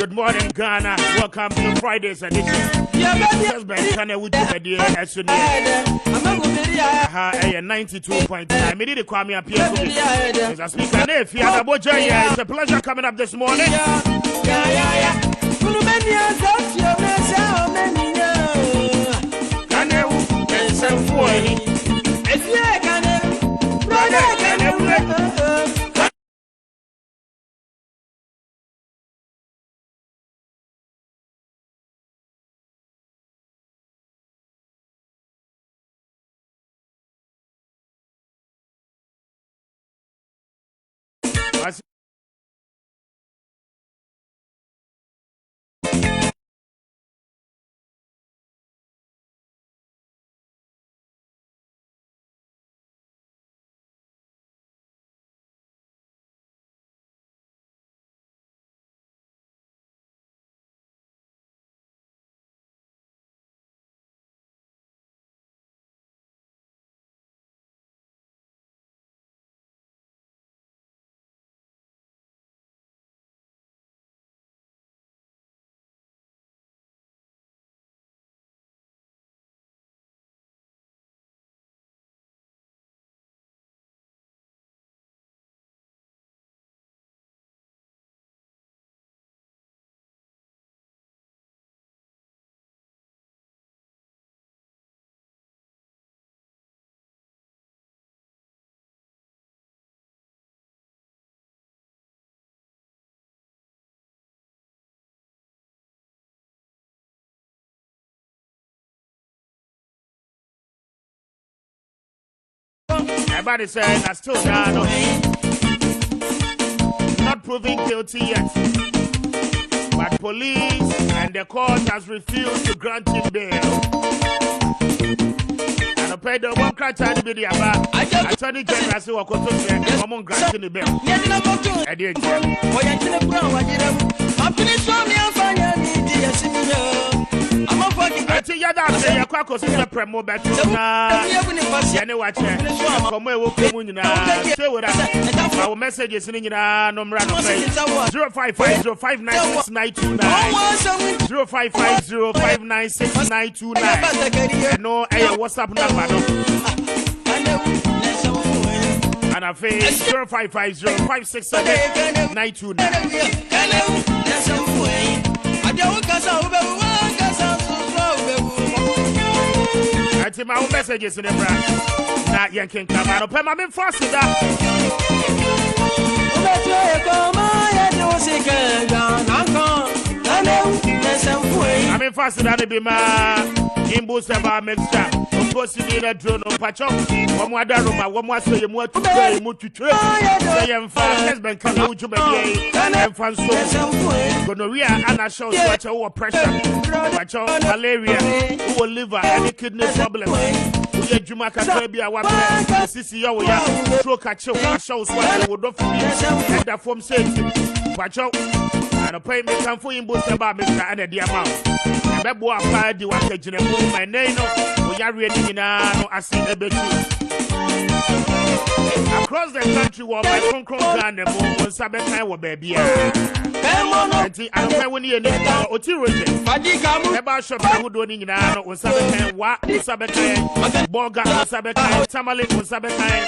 Good morning, Ghana. Welcome to Friday's edition. Kessben Kanawu the day as soon as 92.9. Me did the Kwame appear to me as a speaker. If you have a boja, it's a pleasure coming up this morning. Kanawu and some boy. Everybody saying that's still not proven guilty yet. But police and the court has refused to grant him bail. And I paid the one criteria to be the about. Attorney General said, "What could you say? Come on, grant the bail." I did. I think you have to say you can't consider promo better. You know what? Come here, we'll come in now. Say what I. Our message is in your number. 0550596929. 0550596929. No, WhatsApp number. And I face 0550567929. I think my own messages in the brand. Not yanking come out. Pay my men faster that. I'm in faster than the Bima. In Busaba mixture. Of course, you need a drone on Pacho. One more Daruma, one more say more to pay, more to trade. I am fast, Kessben Kanawu to be and fan so. Gonorrhea and a show such a pressure. Pacho, malaria, who will liver, any kidney problem. We Jumaka Trebia, one CCO, stroke at shows what would not and that form safety. Pacho, and a payment come for him, Busaba mixture and a dear mouth. That boy applied the one that my name. We are reading in I see a bit. Across the country, while my concrete Ghana was Sabatai or baby. I don't know when you need or Tirage. Never shop who don't in or Sabatai, what Sabatai, Boga, Sabatai, Tamale, or Sabatai,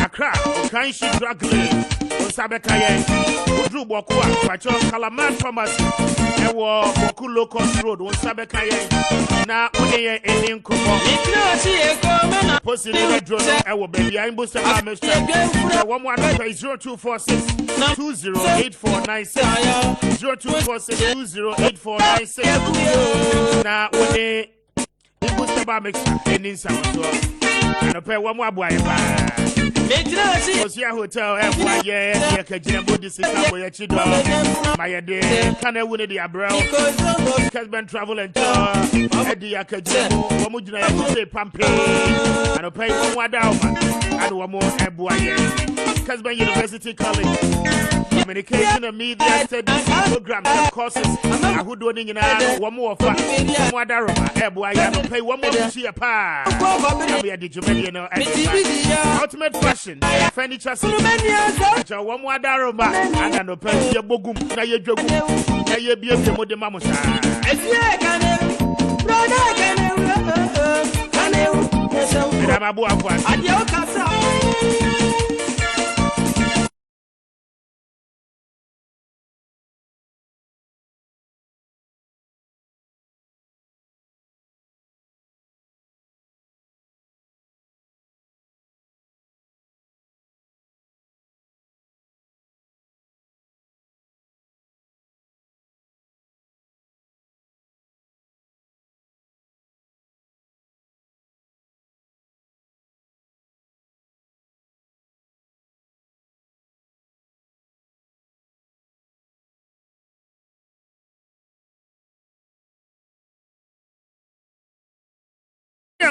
Accra, Kanshi drug lane, or Sabatai, Drew Bokua, Pacho, Kalaman Pharmacy. Boku Locust Road, on Sabekaya. Now, only a name come on. Possibly, I will be behind Buster Mr. 0246 208496 0246 208496. Now, only Buster Mixer and in some and a pair one more boy. Osia Hotel, FYA, Yakajambo, this is how we achieve my day. Can I win the Abra? Kessben Travel and Tour, Eddie Akajambo, Omujna, say Pampe, and a pay one more down, and one more Abuaya. Kessben University College, Communication and Media Studies programs and courses. I would do in one more for one more Daruma, Abuaya, and pay one more Chia Pa. We are the Jumanian Ultimate Fashion, Furniture, one more Daruma, and an open your bogum, na your jogum. na ye bia bia mo de mamusa eda mabu afwa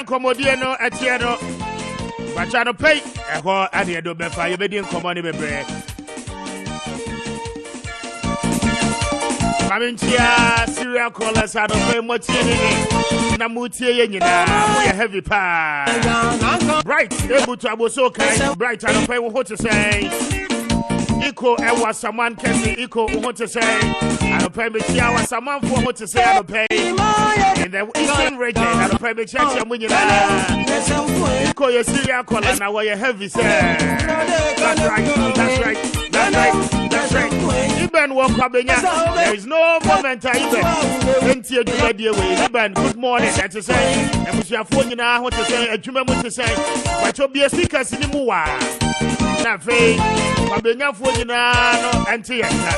Comodie no etie no bacha no pay eho ade do befa ye bedi nkomo ne bebre mamintia serial callers ado pay motie ni na mutie ye nyina mo ye heavy pa bright able to aboso kai bright ado pay wo to say Iko ewa saman kesi Iko wo to say ado pay me tia wa saman fo wo to say ado pay in the eastern region ado pay me tia mo nyina Iko ye serial caller na we heavy say that's right Iben walk abenya there is no moment Iben enti aduma die we Iben good morning that is say ebusuafo nyina ho to say adwuma mo to say but obi speakers ni mu wa na fe abenya fo nyina no enti yenta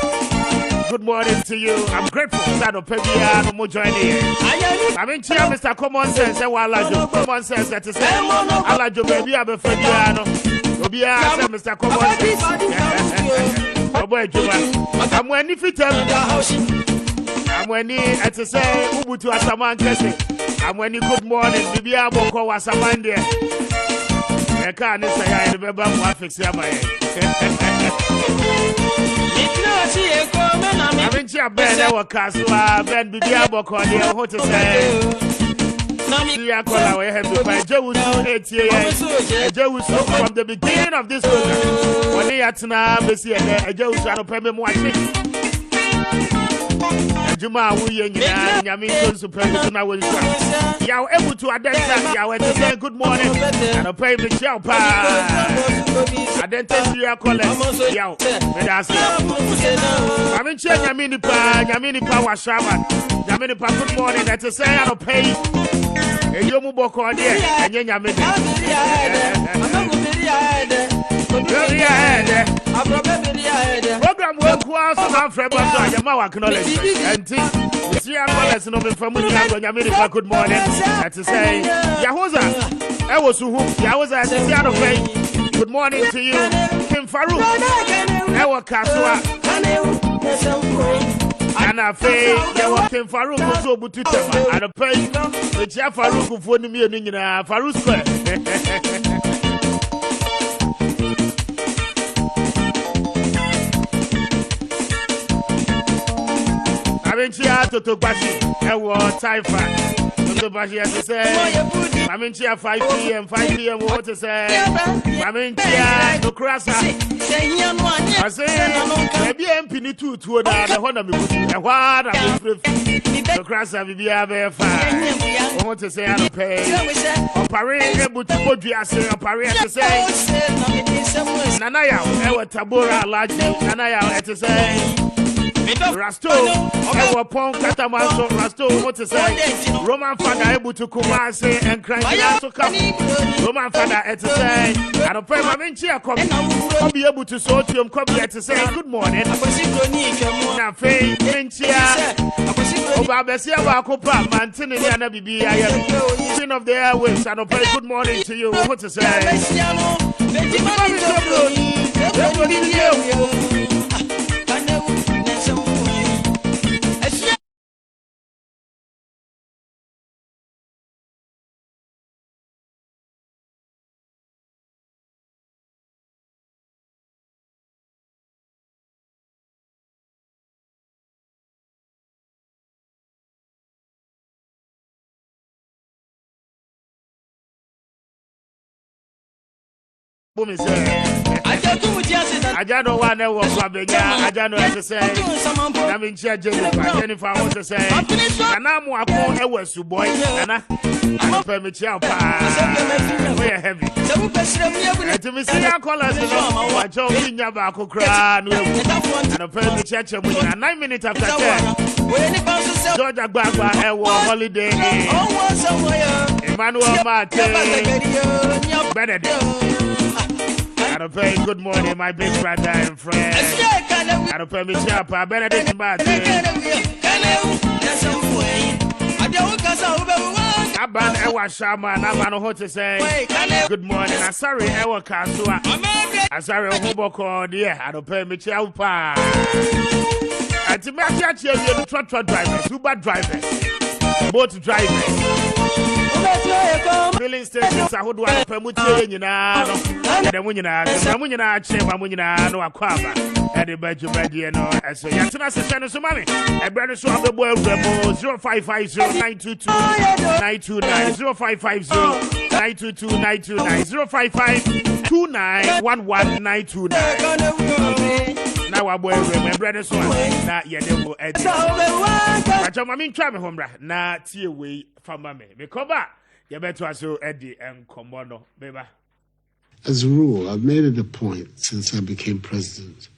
good morning to you I'm grateful that opebia no mo join here I mean chia Mr. Common Sense e wala jo Common Sense that is say ala jo baby abefebia no obia say Mr. Common Sense boy Juma amwani fitam amwani ati say ubutu asaman kese amwani good morning bibia boko wasaman de e ka ni say ya be ba mo afix ya mai I'm chia ben e wakaswa ben bibia boko de ho to say ya kola we have to find Jewus Jewus from the beginning of this program. When they atna besi e Jewus aro peme mo achi. Juma wu ye nyina nyame nso peme na we twa. Ya able to identify ya we say good morning and pay me chow pa. Identify ya kola ya me da say. I'm chia nyame ni pa wa shaman. Nyame ni pa good morning that to say I pay Eyomu boko de anyanya me. Program we kwa so na freba so anyama wa acknowledge. Enti see acknowledge no me famu ni anyanya me good morning. That is say Yahoza e wo su hu Yahoza say ado pay. Good morning to you Kim Faru. E wo kaswa. And I feel they working Farouk so bututama and a pay the Chia Farouk for me in Farouk Square. I mean, Chia to Bashi, I was Taifa. To Bashi, as I say, I mean, Chia 5 p.m., what to say, I mean, Chia to Crassa. I say, maybe MP to the one of me, a what I'm the Crassa will be a fine. I want to say, I don't pay. Operate able to put you as a parade to say, Nanaya, Ewa Tabora, large Nanaya, to say. Rasto, our pong Catamanso, Rasto, what to say? Roman father able to Kumase and cry to come. Roman father at to say, I don't pray my menchia come be able to sort you come here to say good morning. Now, Faye, Menchia, Obabesia Wakopa, Mantini, and Bibi, I am queen of the airways. I don't pray good morning to you. What to say? Boom say. Ajano one never Fabega, Ajano to say. I mean, Jennifer want to say. And I'm walking a West boy, Anna. I permit you, we're heavy. To me, see our colors, I told you, Yabako cry, and a permit church of 9 minutes after 10. Georgia Baba, I war holiday. Emmanuel Martin, Benedict. I pay good morning, my big brother and friend. I don't pay me chapa, Benedict Martin. Aban Ewa Shama, Naban Ho to say good morning. I'm sorry, Ewa Kasua. I'm sorry, Hoboko, dear. I don't pay me chapa. And to make a change, truck drivers, Uber drivers, boat drivers. Filling stations, I would want to permit you now. And the Munina, Chamber, no Aquaba, and the Bedju Bedi, and so Yatuna send some money. A brand new of the world, 0550 922 929 0550 922 929 055 2911 929. Now I boy remember this one. Not yet, they will edit. But I'm in trouble, Hombra. Not see away from me. Because you better also Eddie and Comono, baby. As a rule, I've made it a point since I became president,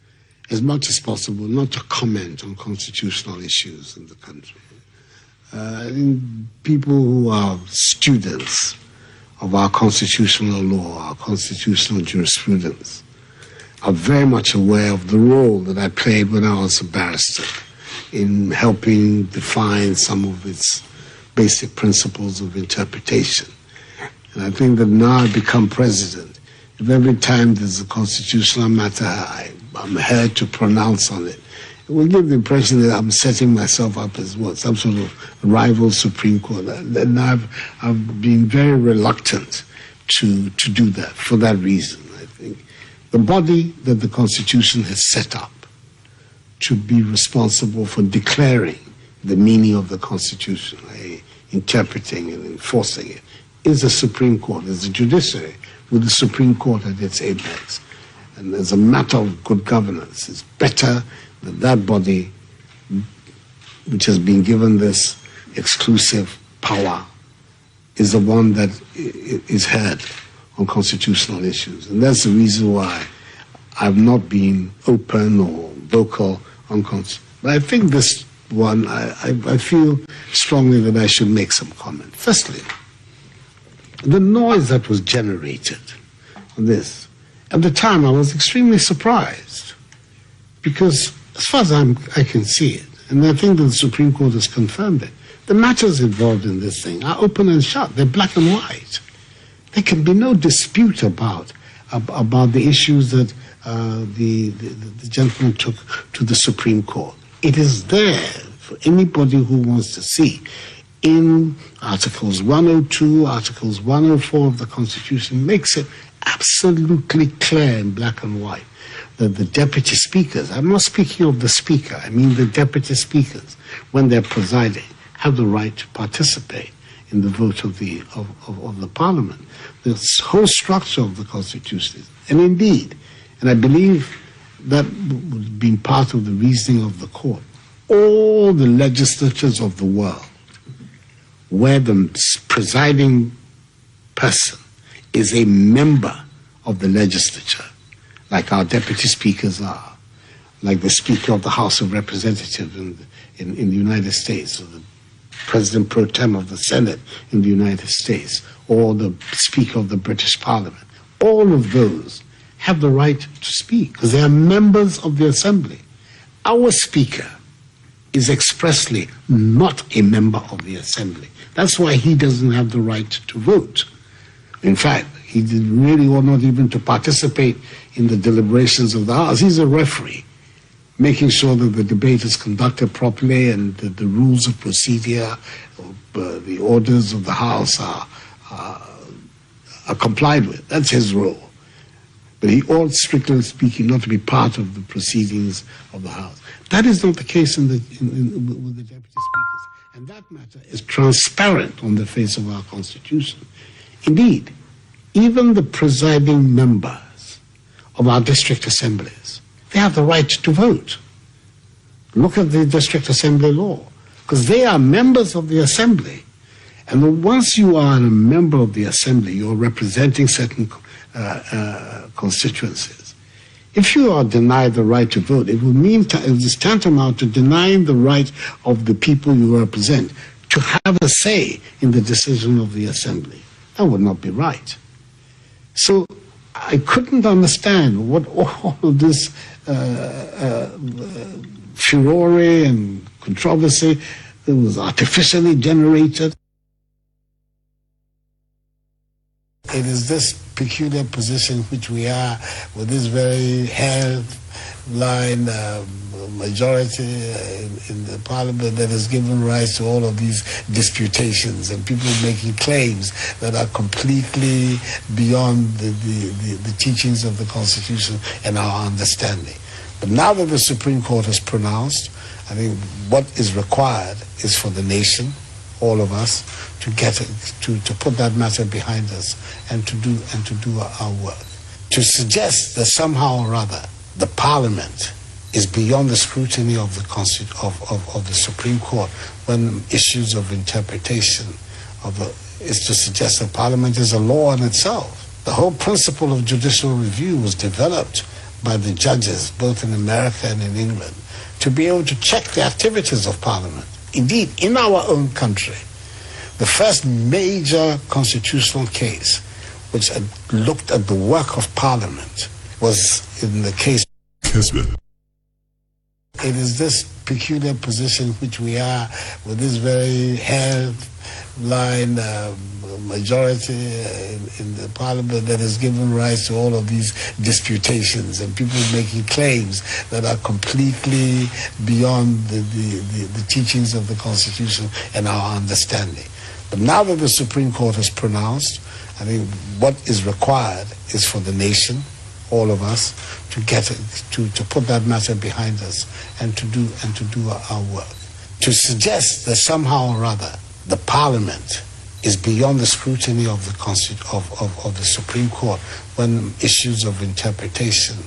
as much as possible, not to comment on constitutional issues in the country. People who are students of our constitutional law, our constitutional jurisprudence, are very much aware of the role that I played when I was a barrister in helping define some of its basic principles of interpretation. And I think that now I've become president, if every time there's a constitutional matter I'm heard to pronounce on it, it will give the impression that I'm setting myself up as some sort of rival Supreme Court. And I've been very reluctant to do that for that reason. I think the body that the Constitution has set up to be responsible for declaring the meaning of the Constitution, interpreting and enforcing it, is the Supreme Court, is the judiciary, with the Supreme Court at its apex. And as a matter of good governance, it's better that that body, which has been given this exclusive power, is the one that is heard on constitutional issues. And that's the reason why I've not been open or vocal on constitution. But I think this one, I feel strongly that I should make some comment. Firstly, the noise that was generated on this, at the time I was extremely surprised, because as far as I can see it, and I think that the Supreme Court has confirmed it, the matters involved in this thing are open and shut. They're black and white. There can be no dispute about the issues that the gentleman took to the Supreme Court. It is there for anybody who wants to see. In Articles 102, Articles 104 of the Constitution makes it absolutely clear in black and white that the deputy speakers, I'm not speaking of the speaker, I mean the deputy speakers, when they're presiding, have the right to participate in the vote of the Parliament. The whole structure of the Constitution, and indeed, and I believe that would have been part of the reasoning of the court, all the legislatures of the world, where the presiding person is a member of the legislature, like our deputy speakers are, like the Speaker of the House of Representatives in the United States, or the President pro tem of the Senate in the United States, or the Speaker of the British Parliament. All of those have the right to speak because they are members of the Assembly. Our Speaker is expressly not a member of the Assembly. That's why he doesn't have the right to vote. In fact, he really ought not even to participate in the deliberations of the House. He's a referee, making sure that the debate is conducted properly and that the rules of procedure, the orders of the House are complied with. That's his role. But he ought, strictly speaking, not to be part of the proceedings of the House. That is not the case with the deputy speakers. And that matter is transparent on the face of our Constitution. Indeed, even the presiding member of our district assemblies. They have the right to vote. Look at the district assembly law, because they are members of the assembly. And once you are a member of the assembly, you're representing certain constituencies. If you are denied the right to vote, it will mean it is tantamount to denying the right of the people you represent to have a say in the decision of the assembly. That would not be right. So I couldn't understand what all of this furore and controversy that was artificially generated. It is this peculiar position which we are with this very headline majority in the parliament that has given rise to all of these disputations and people making claims that are completely beyond the teachings of the Constitution and our understanding. But now that the Supreme Court has pronounced, I think what is required is for the nation, all of us, to put that matter behind us and to do our work. To suggest that somehow or other the Parliament is beyond the scrutiny of the Supreme Court when issues of interpretation is to suggest that Parliament is a law in itself. The whole principle of judicial review was developed by the judges both in America and in England to be able to check the activities of Parliament. Indeed, in our own country, the first major constitutional case which looked at the work of Parliament was in the case Kessben. It is this peculiar position which we are with this very headline majority in the Parliament that has given rise to all of these disputations and people making claims that are completely beyond the teachings of the Constitution and our understanding. But now that the Supreme Court has pronounced, I think what is required is for the nation, all of us, to put that matter behind us and to do our work. To suggest that somehow or other the Parliament is beyond the scrutiny of the Supreme Court when issues of interpretation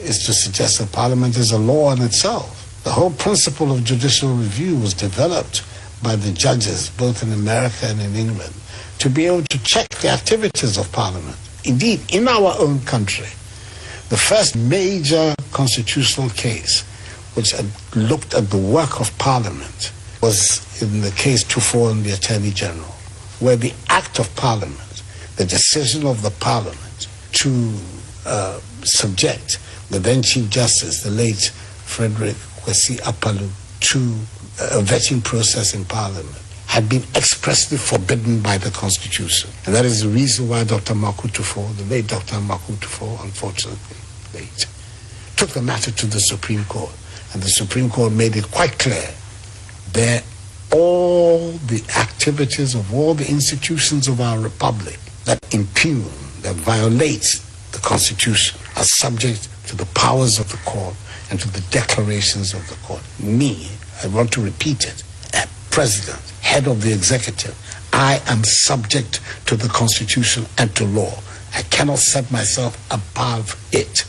is to suggest that Parliament is a law in itself. The whole principle of judicial review was developed by the judges both in America and in England to be able to check the activities of Parliament. Indeed, in our own country, the first major constitutional case which looked at the work of Parliament was in the case 2-4 in the Attorney General, where the act of Parliament, the decision of the Parliament to subject the then Chief Justice, the late Frederick Kwesi Apalu, to a vetting process in Parliament, had been expressly forbidden by the Constitution. And that is the reason why Dr. Makutufo, the late Dr. Makutufo, unfortunately late, took the matter to the Supreme Court. And the Supreme Court made it quite clear that all the activities of all the institutions of our republic that impugn, that violate the Constitution are subject to the powers of the court and to the declarations of the court. Me, I want to repeat it, as President, head of the executive, I am subject to the Constitution and to law. I cannot set myself above it.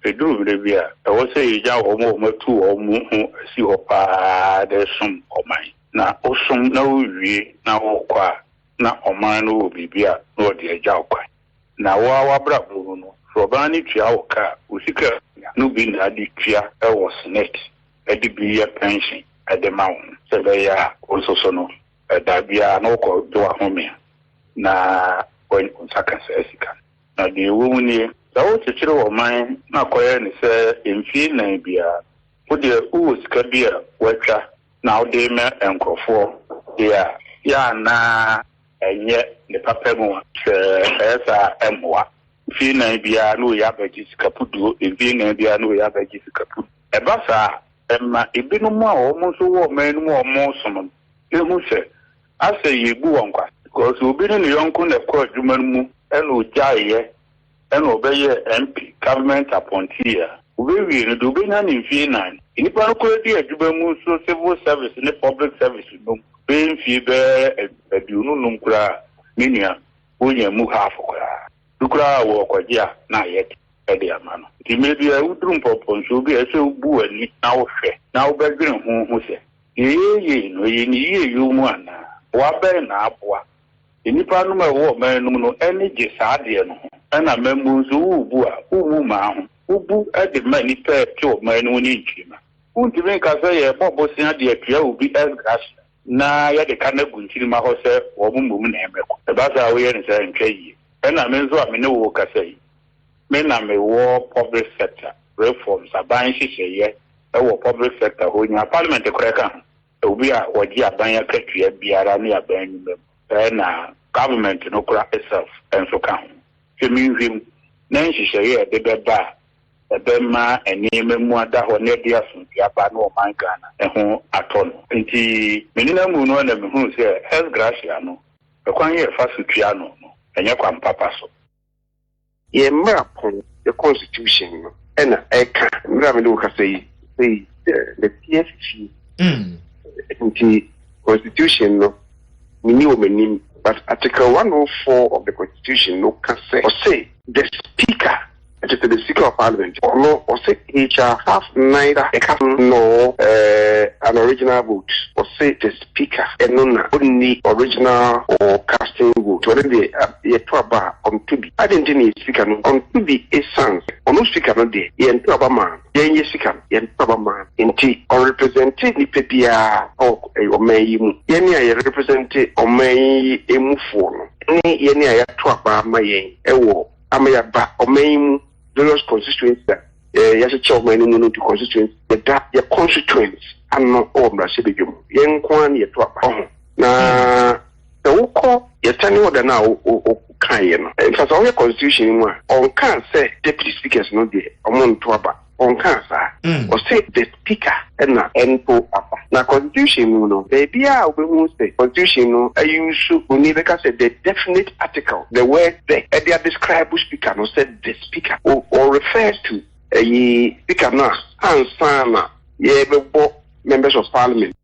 Edu Rebia, I was say, Yaw, two or more, see or pa, there's some of mine. Now, Osum, no, we now, now, or mine will be beer, nor the Jauka. Now, our bravo, for Bani Chiauka, Usika, no being a dictia, I was net, a degree pension at the mountain. So they are also sono, a dabia, no call, do a home. Now, when Saka says, now the woman the old teacher of mine, not quite say in Fina Bia, put the Oos Kabia, Wetra, now they met and Crawford. Yeah, na, and yet the Papemo, as a Emwa. Fina Bia, no Yabagis Capudu, in Fina Bia, no Yabagis Caput. A bassa, Emma, a bit no more, almost all men more summon. You must say, I say you go on, because you've been in the young con of course, you and Ujay. And obey MP government appointee. We will do being an infinite. In the Paraquati, a civil service in the public service, being feeble, a dunumcra, minia, William Muhafra. Ukra wo kwagia na yet edi amano. Ti maybe a udrum popon so bi e se ubu ani na wo hwe. Na wo bedwin ho se. Ye no ye ni ye yu mu ana. Wa be na aboa. Enipa no ma wo man no no eni je saade no. Ana membu so ubu a ubu ma ho. Ubu edi ma ni pe ti o man no ni ntwima. Unti me ka say ye bobo sia de atua obi as grass. Na ya de kana guntiri ma ho se wo mummu na emeko. E ba sa wo ye ni se ntwa yi. Ena me nso a me ne wo ka say. Me na me wo public sector reforms aban hihye wo public sector ho nya parliament koreka obi a wogi aban ya katua biara ne aban nyum na government no kora itself enso ka ho femi hwem na hihye de beba ma enime mu ada ho ne dia so biaba no man Ghana ho atono nti menina mu no na me hu se health gracia no ekwan ye fa so tua no enye kwa mpapa so ye mapon the constitution no ena eka mra me do ka say the PFC the constitution no mini o menim but article 104 of the constitution no can say the speaker it is the Speaker of Parliament or say HR have neither a no an original vote or say the Speaker and no only original or casting vote or then the trouble on to be I didn't need Speaker on to be a son or no Speaker no day yen trouble man yen Speaker yen trouble man in tea or represented ni pepia or mayimu yen ya represented or may emu for ni yen ya trouble my yen ewo amaya ba or mayimu various constituents that yes, a child may know to constituents, but that your constituents are not all Brasibigum. Young Kwan, yet na the Oko, you're telling what now, Kayan. In fact, all your constitution on can't say deputy speakers no day, among Twaba, on cancer, or say the speaker and na Enpo Upper. Now, constitution, no, baby, I will say, constitution, no, I use never say the definite article, the word they are described speaker, no, said the speaker, or refers to a speaker now, and Sana, yeah, members of parliament.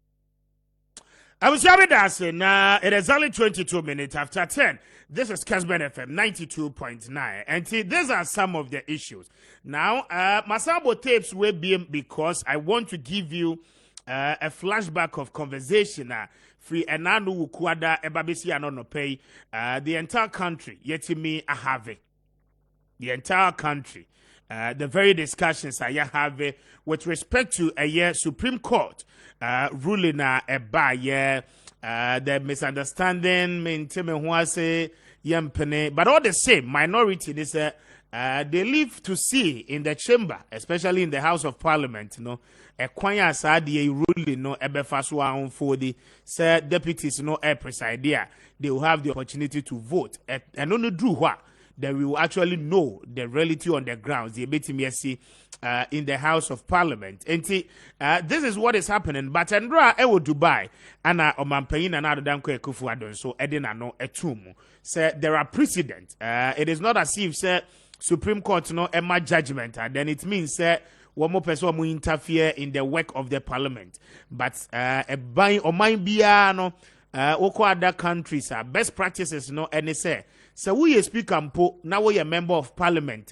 I was having that, it is only 22 minutes after 10. This is Kessben FM 92.9. And these are some of the issues. Now, Masabo tapes will be because I want to give you a flashback of conversation. Free Enanu Ukwada Ebabisi Anono pay the entire country, yet me I have it. The entire country. The very discussions I have with respect to a Supreme Court ruling the misunderstanding, but all the same, minority is they live to see in the chamber, especially in the House of Parliament, you know, a kwanya asadi ruling no ebefaswa on for the deputies no preside there, they will have the opportunity to vote and only do what that we will actually know the reality on the grounds, the ability in the House of Parliament. And this is what is happening. But Andra ewo Dubai and Omanpayin and Adam Kufu Adon so Edina no etumu. Say there are precedents. It is not as if say Supreme Court no emma judgment, then it means one more person will interfere in the work of the Parliament. But a buying or mind biano other countries best practices no any say. So we speak ampo now we a member of parliament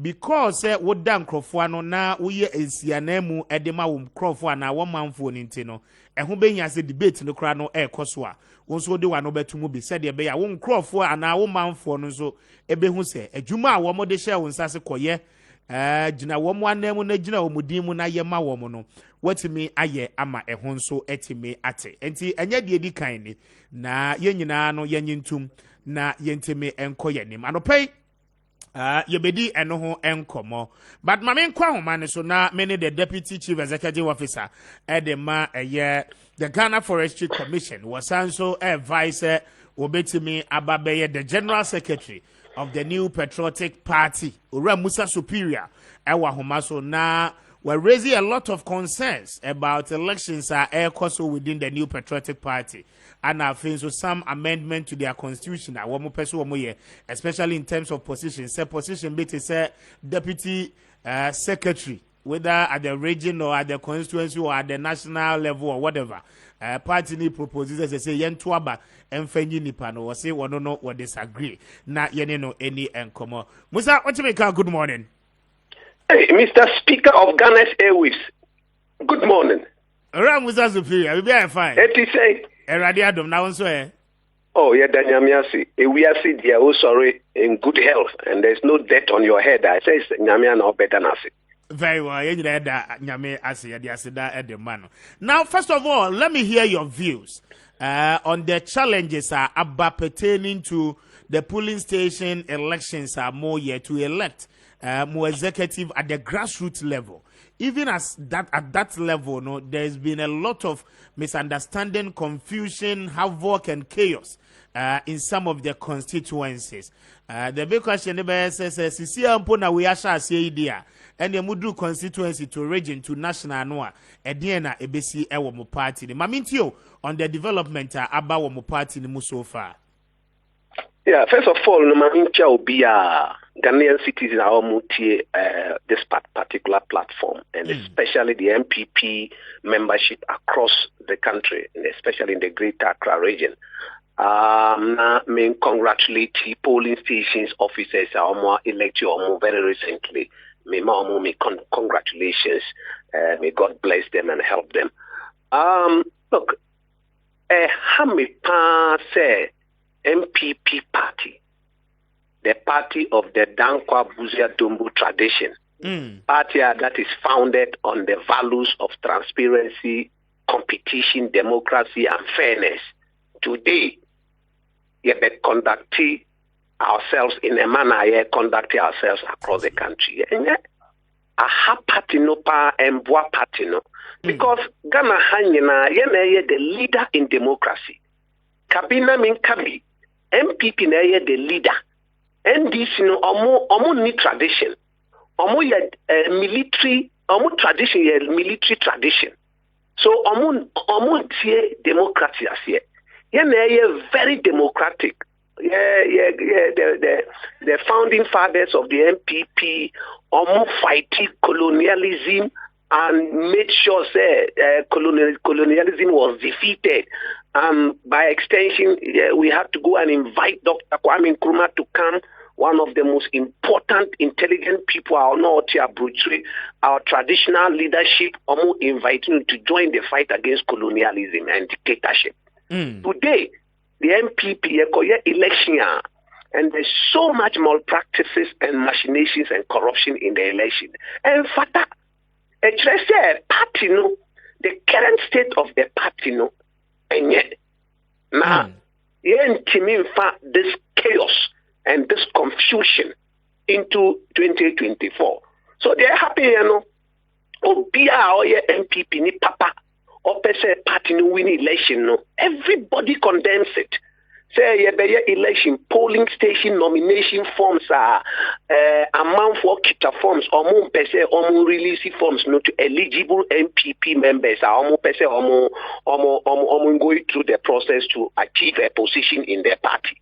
because what dan crofano na we is yanemu edema crofo na one man for nintino and who be as a debate no cra no air coswa one so de one obetumu be said be ya one crofo and our man for no so ebe hu se adwuma wo mo de share won sase koye gina wo mo anemu na gina wo mudimu na ye ma wo mo no watimi aye ama ehon so etimi ate enti enye de edi kan ni na ye nyina no ye nyintum na yenteme enko yanim anopay yebedi eno ho enkomo but mame nkwa ho man so na many the deputy chief executive officer edema the Ghana Forestry Commission was also a vice obetimi ababeye the general secretary of the New Patriotic Party Ora Musa Superior ewa homa so na we're raising a lot of concerns about elections also within the New Patriotic Party. And I think so some amendment to their constitution, especially in terms of position. Say position, say deputy secretary whether at the region or at the constituency or at the national level or whatever. Party ni proposes they say yen tuaba emfenyi nipa no say one no what disagree. Na yen no any enkomo. Musa, what you make? Good morning. Hey, Mr. Speaker of Ghana's Airwaves. Good morning. Ram Musa Superior, we be fine. It is say. Eradi Adam now so eh. Oh, yeah, Danyamiasi. We are see dear, oh, sorry, in good health, and there's no debt on your head. I say, Nyamia no better than us. Very well. Now, first of all, let me hear your views on the challenges pertaining to the polling station elections are more yet to elect more executive at the grassroots level. Even at that level, no, there's been a lot of misunderstanding, confusion, havoc, and chaos in some of the constituencies. The big question says, we are idea, and the Mudu constituency to region to national noa, Ediana Ebesi Ewomo party. Mamintio on the development about Womo party so far. Yeah, first of all, Mamintio will be Ghanaian citizens are multi this particular platform, and especially the MPP membership across the country, and especially in the Greater Accra region. I mean, congratulate polling stations officers are elected very recently. May congratulations. May God bless them and help them. Look, Hamipa say MPP party, the party of the Dankwa Buzia Dumbu tradition, party that is founded on the values of transparency, competition, democracy, and fairness. Today, we have conducted ourselves in a manner conducting ourselves across the country. And aha party no pa emboa party no, because Ghana hanyina yena the leader in democracy. Kabina min kabi MPP na the leader. NDC no omo ni tradition. Omo ye military, omo tradition ye military tradition. So omo tie democracy as ye. Ye very democratic. The founding fathers of the MPP almost fighting colonialism and made sure colonialism was defeated. By extension, we had to go and invite Dr. Kwame Nkrumah to come, one of the most important, intelligent people, our traditional leadership, almost inviting to join the fight against colonialism and dictatorship. Today, the MPP election, and there's so much malpractices and machinations and corruption in the election. And fata, party no, the current state of the party no, and yet now, this chaos and this confusion into 2024. So they're happy, Obia MPP ni papa. Or party no win election no. Everybody condemns it. Say election polling station nomination forms are amount for kita forms or more release forms no to eligible MPP members are almost going through the process to achieve a position in their party.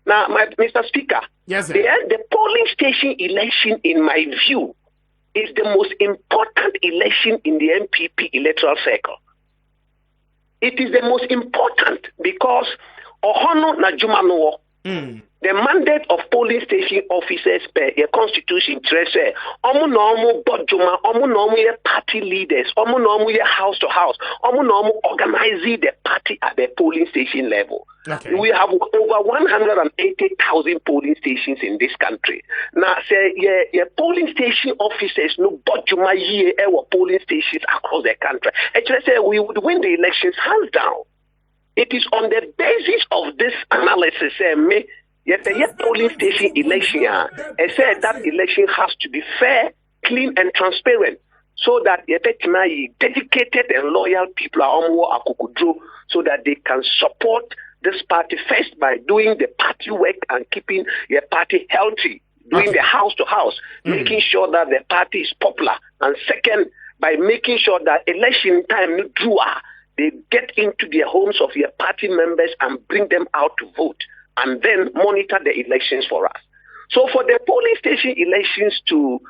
Now, Mr. Speaker, yes, the polling station election, in my view, is the most important election in the MPP electoral cycle. It is the most important because the mandate of polling station officers per the constitution say party leaders, house to house, organizing the party at the polling station level. Okay. We have over 180,000 polling stations in this country. Now, say, polling station officers no budjuma polling stations across the country. Actually, say we would win the elections hands down. It is on the basis of this analysis, the polling station election, I said that election has to be fair, clean, and transparent, so that dedicated and loyal people are so that they can support this party first by doing the party work and keeping your party healthy, doing the house to house, making sure that the party is popular, and second, by making sure that election time they get into their homes of your party members and bring them out to vote, and then monitor the elections for us. So for the polling station elections to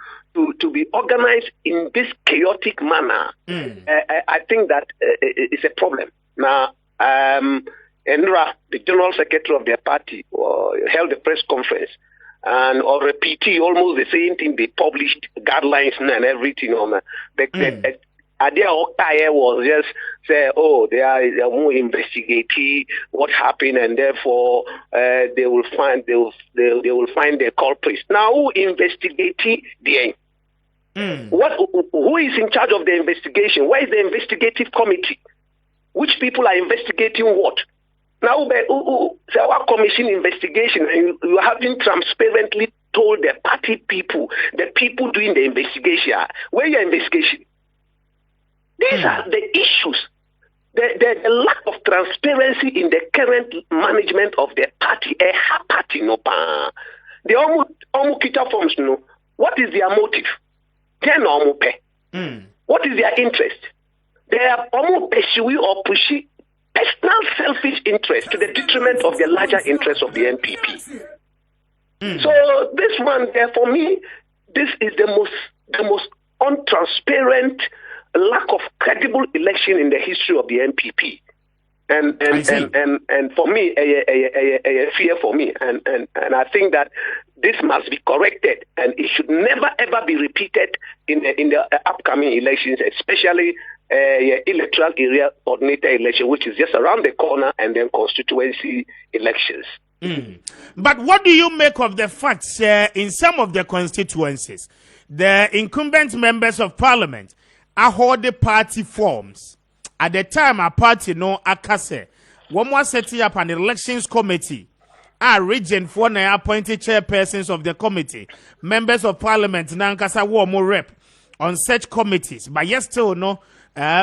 be organized in this chaotic manner, I think that it's a problem. Now, Enra, the general secretary of their party, held a press conference and or repeating almost the same thing. They published guidelines and everything on that. The idea was just say, they are more investigating what happened, and therefore they will find the culprits. Now, who investigating the who is in charge of the investigation? Where is the investigative committee? Which people are investigating what? Now, say our commission investigation, and you haven't transparently told the party people, the people doing the investigation, where your investigation? These are the issues. The lack of transparency in the current management of the party. Party no pa. The Omukita forms no. What is their motive? They no pay. What is their interest? They are almost pursuing or pushing personal selfish interest to the detriment of the larger interests of the NPP. So this one, there for me, this is the most untransparent, lack of credible election in the history of the NPP. And for me, a fear for me, and I think that this must be corrected, and it should never ever be repeated in the upcoming elections, especially electoral area coordinator election, which is just around the corner, and then constituency elections. But what do you make of the fact in some of the constituencies, the incumbent members of parliament are holding party forms? At the time, a party no akase, one was setting up an elections committee. Our region for na appointed chairpersons of the committee, members of parliament, nankasa war more rep on such committees. But yes, still no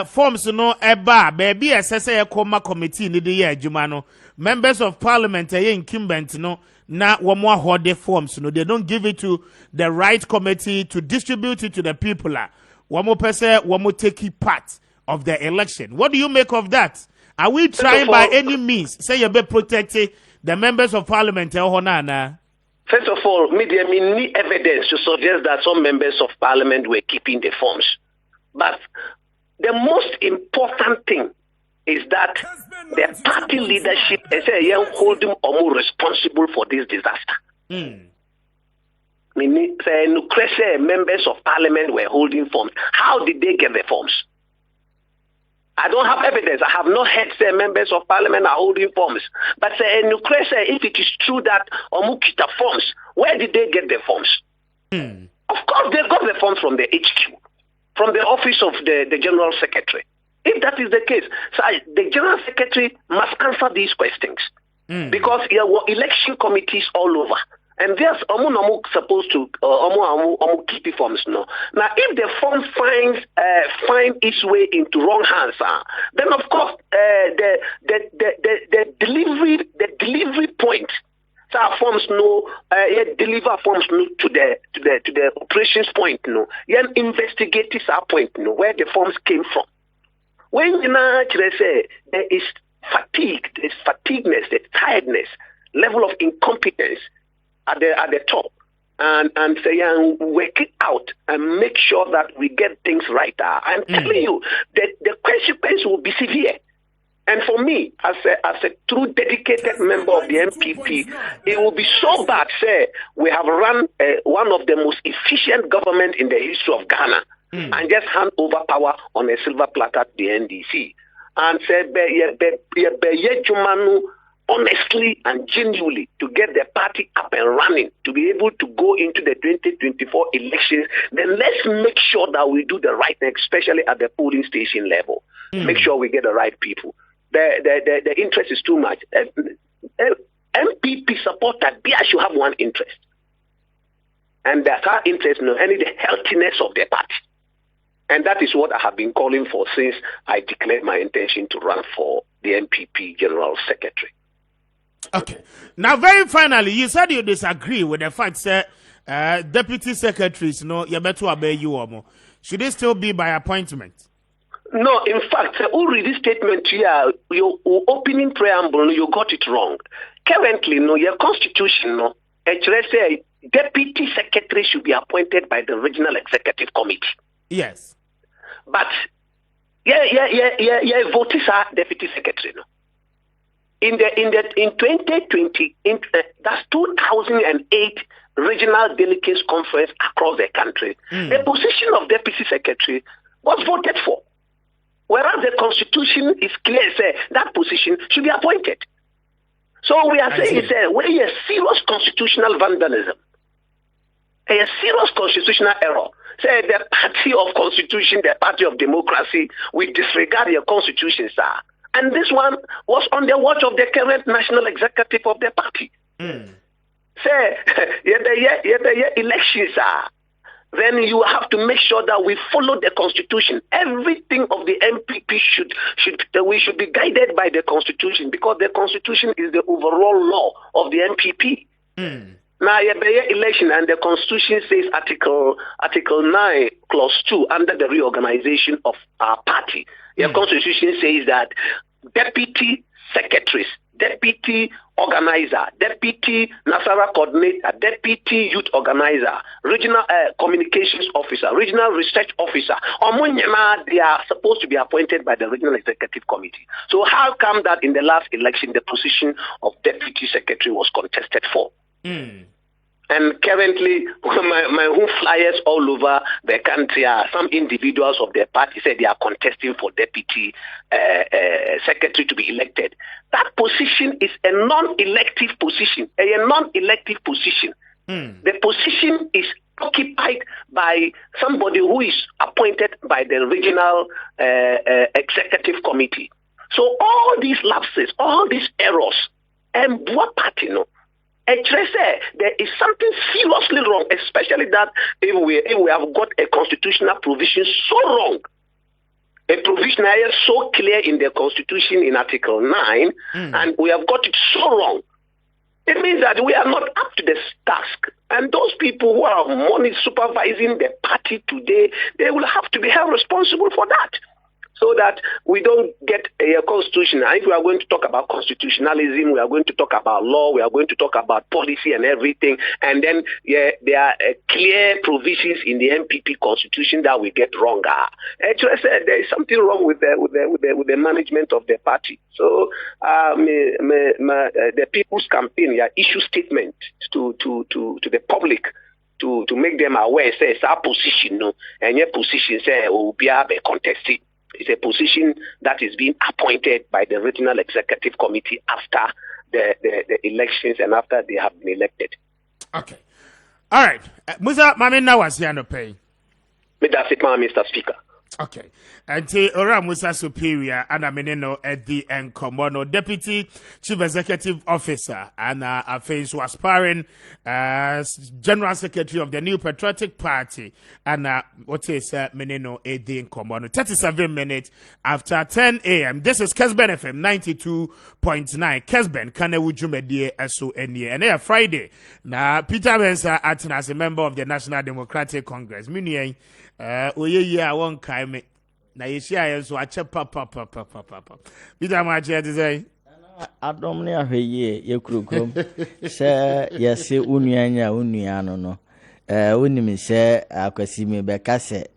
forms no eba baby SSA coma committee ni the year Jumano. Members of parliament incumbent no na one more hold forms no. They don't give it to the right committee to distribute it to the people. One more person, one more take part of the election. What do you make of that? Are we trying by any means say you be protecting the members of parliament? First of all, media need evidence to suggest that some members of parliament were keeping the forms. But the most important thing is that the party leadership is holding more responsible for this disaster. Members of parliament were holding forms. How did they get the forms? I don't have evidence. I have not heard say members of parliament are holding forms. But if it is true that Omukita forms, where did they get the forms? Of course, they got the forms from the HQ, from the office of the general secretary. If that is the case, so the general secretary must answer these questions because there were election committees all over. And there's supposed to keep the forms no. Now, if the form find its way into wrong hands, then of course the delivery point. So forms no, deliver forms no to the operations point no. Investigate this point no where the forms came from. When you say there is fatigue, there's fatigueness, there's tiredness, level of incompetence at the top, and say work it out and make sure that we get things right. I'm telling you that the consequence will be severe. And for me, as a true dedicated member of the MPP, it will be so bad. Say we have run one of the most efficient government in the history of Ghana, and just hand over power on a silver platter to the NDC, and say honestly and genuinely to get the party up and running, to be able to go into the 2024 elections, then let's make sure that we do the right thing, especially at the polling station level. Make sure we get the right people. The interest is too much. MPP supporter, they should have one interest. And that's our interest, and the healthiness of the party. And that is what I have been calling for since I declared my intention to run for the MPP General Secretary. Okay. Now, very finally, you said you disagree with the fact that deputy secretaries, you better obey you. Should they still be by appointment? No, in fact, who read this statement here, your opening preamble, you got it wrong. Currently, your constitution, deputy secretary should be appointed by the regional executive committee. Yes. But vote is our deputy secretary. No? In 2020, that's 2008 regional delegates conference across the country. The position of deputy secretary was voted for. Whereas the constitution is clear, say that position should be appointed. So we are saying, we're a serious constitutional vandalism, a serious constitutional error. Say the party of constitution, the party of democracy, we disregard your constitution, sir. And this one was on the watch of the current national executive of the party. Say, the elections, sir. Then you have to make sure that we follow the constitution. Everything of the MPP we should be guided by the constitution, because the constitution is the overall law of the MPP. Now, election, and the constitution says Article 9, Clause 2, under the reorganization of our party. The constitution says that deputy secretaries, deputy organizer, deputy Nasara coordinator, deputy youth organizer, regional communications officer, regional research officer, they are supposed to be appointed by the regional executive committee. So how come that in the last election the position of deputy secretary was contested for? And currently, my home flyers all over the country are some individuals of their party said they are contesting for deputy secretary to be elected. That position is a non-elective position. The position is occupied by somebody who is appointed by the regional executive committee. So all these lapses, all these errors, and what party no? There is something seriously wrong, especially that if we have got a constitutional provision so wrong, a provision is so clear in the constitution in Article 9, and we have got it so wrong. It means that we are not up to the task. And those people who are money supervising the party today, they will have to be held responsible for that. So that we don't get a constitution. If we are going to talk about constitutionalism, we are going to talk about law, we are going to talk about policy and everything, and then there are clear provisions in the MPP constitution that we get wrong. Actually, there is something wrong with the management of the party. So the People's Campaign issue statement to the public to make them aware. Say it's our position, no, and your position say will be contested. It's a position that is being appointed by the regional executive committee after the elections and after they have been elected. Okay. All right. Musa, Mamina was here no pay. That's it, Mr. Speaker. Okay. And Ora Musa Superior and Ameneno Eddie and Komono Deputy Chief Executive Officer and Afeis was aspiring as General Secretary of the New Patriotic Party and what is Meneno Eddie and Komono 37 minutes after 10 a.m. This is Kessben FM 92.9 Kessben Kanawu Jumedie SONE and Friday. Now Peter Bensa acting as a member of the National Democratic Congress. Meaning oye won kai me na yeshi aye so ache papa Peter ma che dey say adom ne ahweye ye kurukrom se yesi unuanya unuano no unim se akwasi me be ka se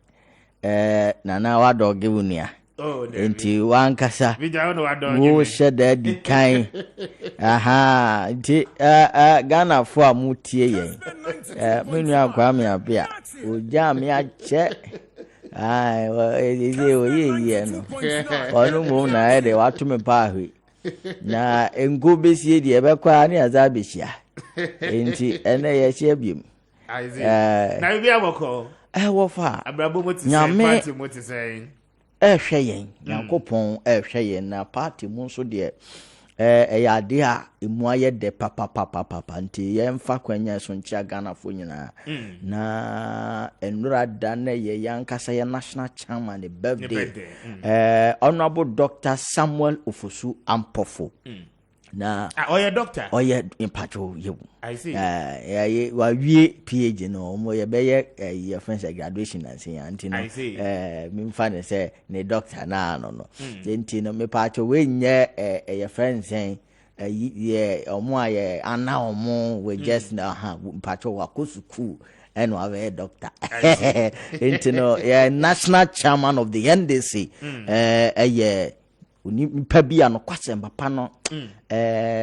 nana wadoge unua enti wankasa wo sheda di kan aha nti Ghana fo amutie yen menu akwa me abia oja me ache ai oye no onu mu na ede watu me pa ahwe na engo besie di ebekwa ni azabehia enti ene ye hia biem na bi aboko wo fa abrabo moti say party moti say hweyen yankopon hweyen na party mu so de yade a emu aye de papa nti ye mfa kwanya so nchia Ghana fo nyina na enura da na ye yankasa ye national chairman the birthday honorable Dr. Samuel Ofosu Ampofo na oye doctor oye impacho yewu I see wa wie PhD no mo ye be ye friends graduation na say anti no me fa ne say ne doctor na no nti no me pacho we nye ye friends omo ye ana omo we just mpacho wa kosuku and we have a doctor. National chairman of the NDC. Nipa bia no kwasem papa no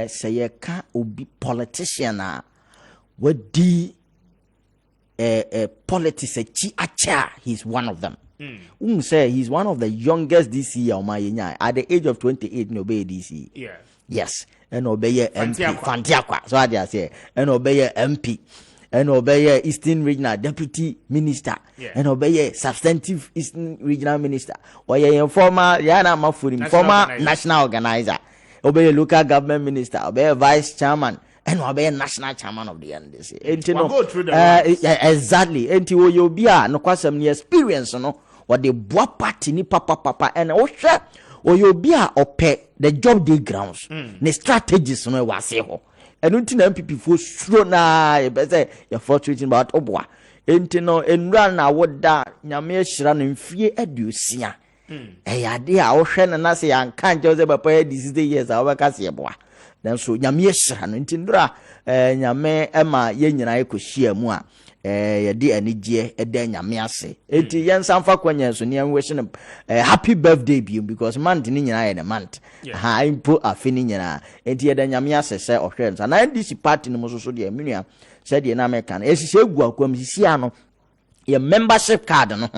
say ye ka obi politician wadi politics acha, he's one of them. Say he's one of the youngest DC year at the age of 28 no be DC. Yeah. Yes, and obey MP Fantiakwa. So I say and obey MP and obey Eastern Regional Deputy Minister and obey substantive Eastern Regional Minister or former Yana Mafurim former national organizer, obey local government minister, obey vice chairman and obey national chairman of the NDC. Exactly. And you be no kwasem experience no or the boa party ni papa and osha or you be the job day grounds the strategies no wase ho. And until MPP for sure na you better you're frustrating about obwa. Entino enra na woda nyame hira no mfie aduosia. Ade a wo hwe na se yan kan je ze papa this is the years a wo ka se boa. Then so nyame hira no ntindra nyame ema ye nyina ekohia mu a ye de anigye eda nyame ase. Enti yen samfa kwanya so ne enwehye no happy birthday bi because month ni nyina ye the month. Ha impo afini nyina. Enti eda nyame ase se ohwe nsa na NDC party no so de menua said the American esise egu akwam sisi ano your membership card no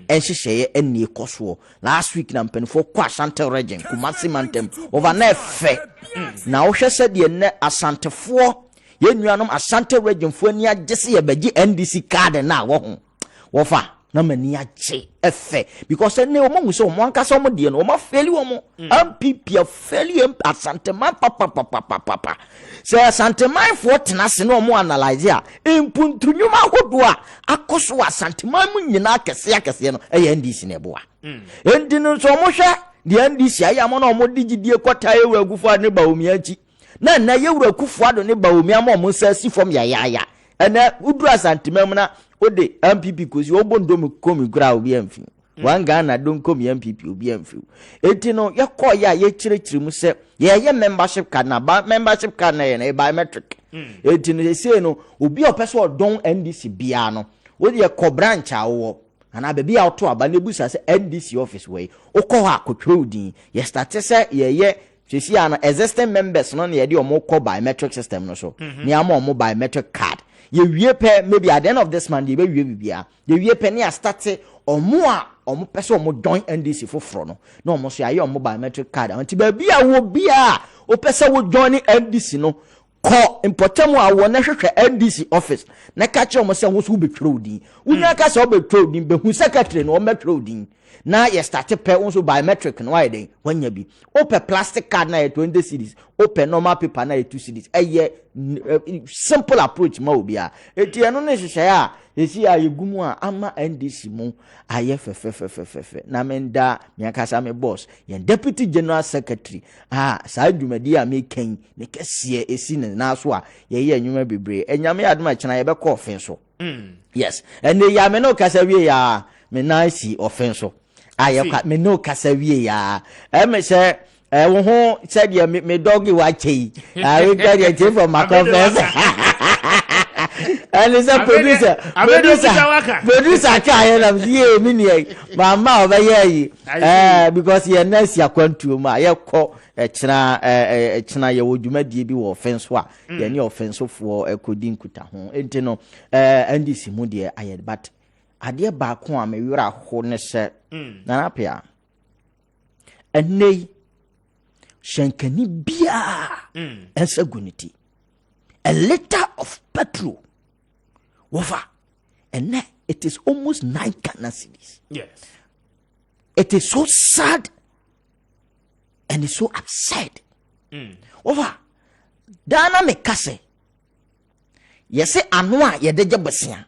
ehye eni ekoso last week na mpenfo kwa Asante region Kumasi Mantem over na efe na wo hwe said the ne Asantefo ye nuanom Asante region fo ani agese ye bagi NDC card na wo ho wo fa na mani ache efe because ne o mo so mo anka so mo de no o ma feli wo mo MPP feli Asante man papa se Asante man fo tena se no mo analyze a impuntunwuma hodo a akoso Asante man mu nyina akese no NDC ne boa endi no so mo hwe de NDC aya mo no mo digidie kwata ewu agufo ne ba omi achi na yewura akufo ado ne ba omi am mo sa si fom ya ena udu Asante man na ode MPP kosi obondo mu komi gra obi amfi wanga na don komi MPP obi amfi enti no yakọ ya ye kirikiri mu se ye membership card na ba membership card na ye na biometric enti no se no obi opese odon NDC bia no ode ye ko branch awo ana be bia auto aba na busa se NDC office way okọ ha akotwe odin ye start se ye sisi ana existing members no na ye de omo ko biometric system no so ni ama omo biometric card ye wie pe maybe at the end of this month ye be wie bibia ye wie pe ne start omo a omo pese omo join NDC foforo no na omo so aye omo biometric card anti ba bia wo bia o pese wo join NDC no ko importamu a wo na hwehwe NDC office na ka che omo se wo so betwere odin unya ka se o betwere odin be hu secretary no o betwere odin na ye start pe also biometric no why dey wanya bi open plastic card na 20 cedis open normal paper na 2 cedis simple approach ma obi a eti eno ne hwehwe a esi a yegumu a ama NDC mu aye fe na menda me akasa me boss ye deputy general secretary sa dwumadi a me ken ne kese esi ne na so a ye anwuma bebre enyame adoma chena ye be ko offense yes and ya me no kasa wie ya me nice offense ayekwa me no kasa wie ya me se wo ho said ye me doggy wa chei we get it from my conference and is a producer ka na ye me ni mama obeye because ye nurse yakwantu ma ye ko china ye wodwumadie bi wo offense wa ye ni offense for ekodin kuta ho enti no NDC mu de aye but ade ba ko a me wura ho ne se na apia enei shankani bia ensaguniti a liter of petrol wofa and it is almost 9 Ghana cedis. Yes, it is so sad and it's so upset. Wofa dana me kase yese anwa ye deje besia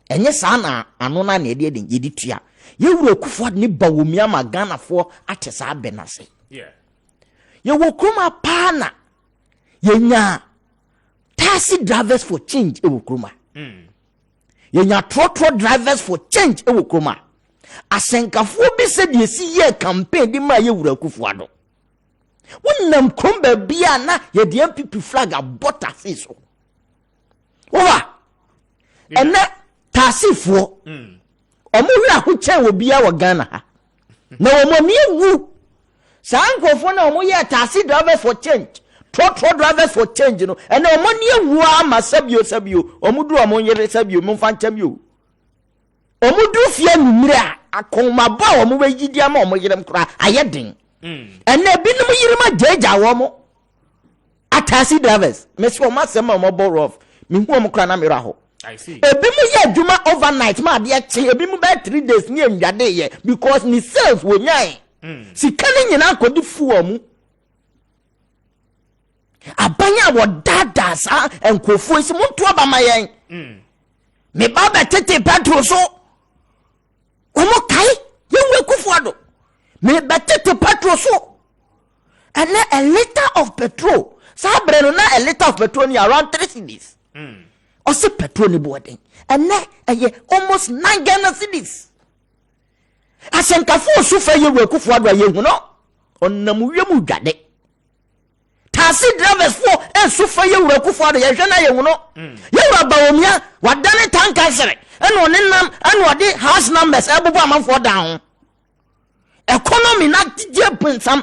enye sa na anu na na ede den yedi tua ye wura kufo ne bawomi ama Ghana fo atesa abenase ye wo kroma pana ye nya taxi drivers for change e wo kroma ye nya trotro drivers for change e wo kroma asenkafo bi se de si ye campaign di ma ye wura kufo ado When nam kromba bia na ye the MPP flag a butter so. Over. And na tasifo. Omo wi ahoche wo bia wo Ghana ha. Na omo mi wu. Sa ankofo na omo ye taxi driver for change. Trotro drivers for change no. And omo ni wu ama sabio. Omo du omo yere sabio mo fa ncham yo. Omo du fie numre a akoma ba omo we gidi ama omo yere mkra ayedin. And na binum yere ma jeja wo mo. Taxi drivers. Me so ma sema omo borrow off. Me hu omo kra na me ra ho. I see. Ebi mu ye adwuma overnight ma de che ebi mu by 3 days ni enwade ye because ni sales wo nyai. Sika ni nyina akodi fu omu. Abanya wo dada sa enkofo isi muntu abama yen. Me baba tete petrol so. Omo kai yenwe kufu ado. Me betete petrol so. And a liter of petrol. Sa breno na a liter of petrol ni around 3 cedis. Ose petrol ni boarding. And na almost 9 Ghana cedis. Asenkafo so fa yewe kufu ado ye hu no. Onam wiemu dwade. Taxi drivers for and so fa yewe kufu ado ye hwe na ye hu no. Yewe ba omia wadane tanka sere. And onenam and wade house numbers ebubu amanfo down. Economy na die pensam.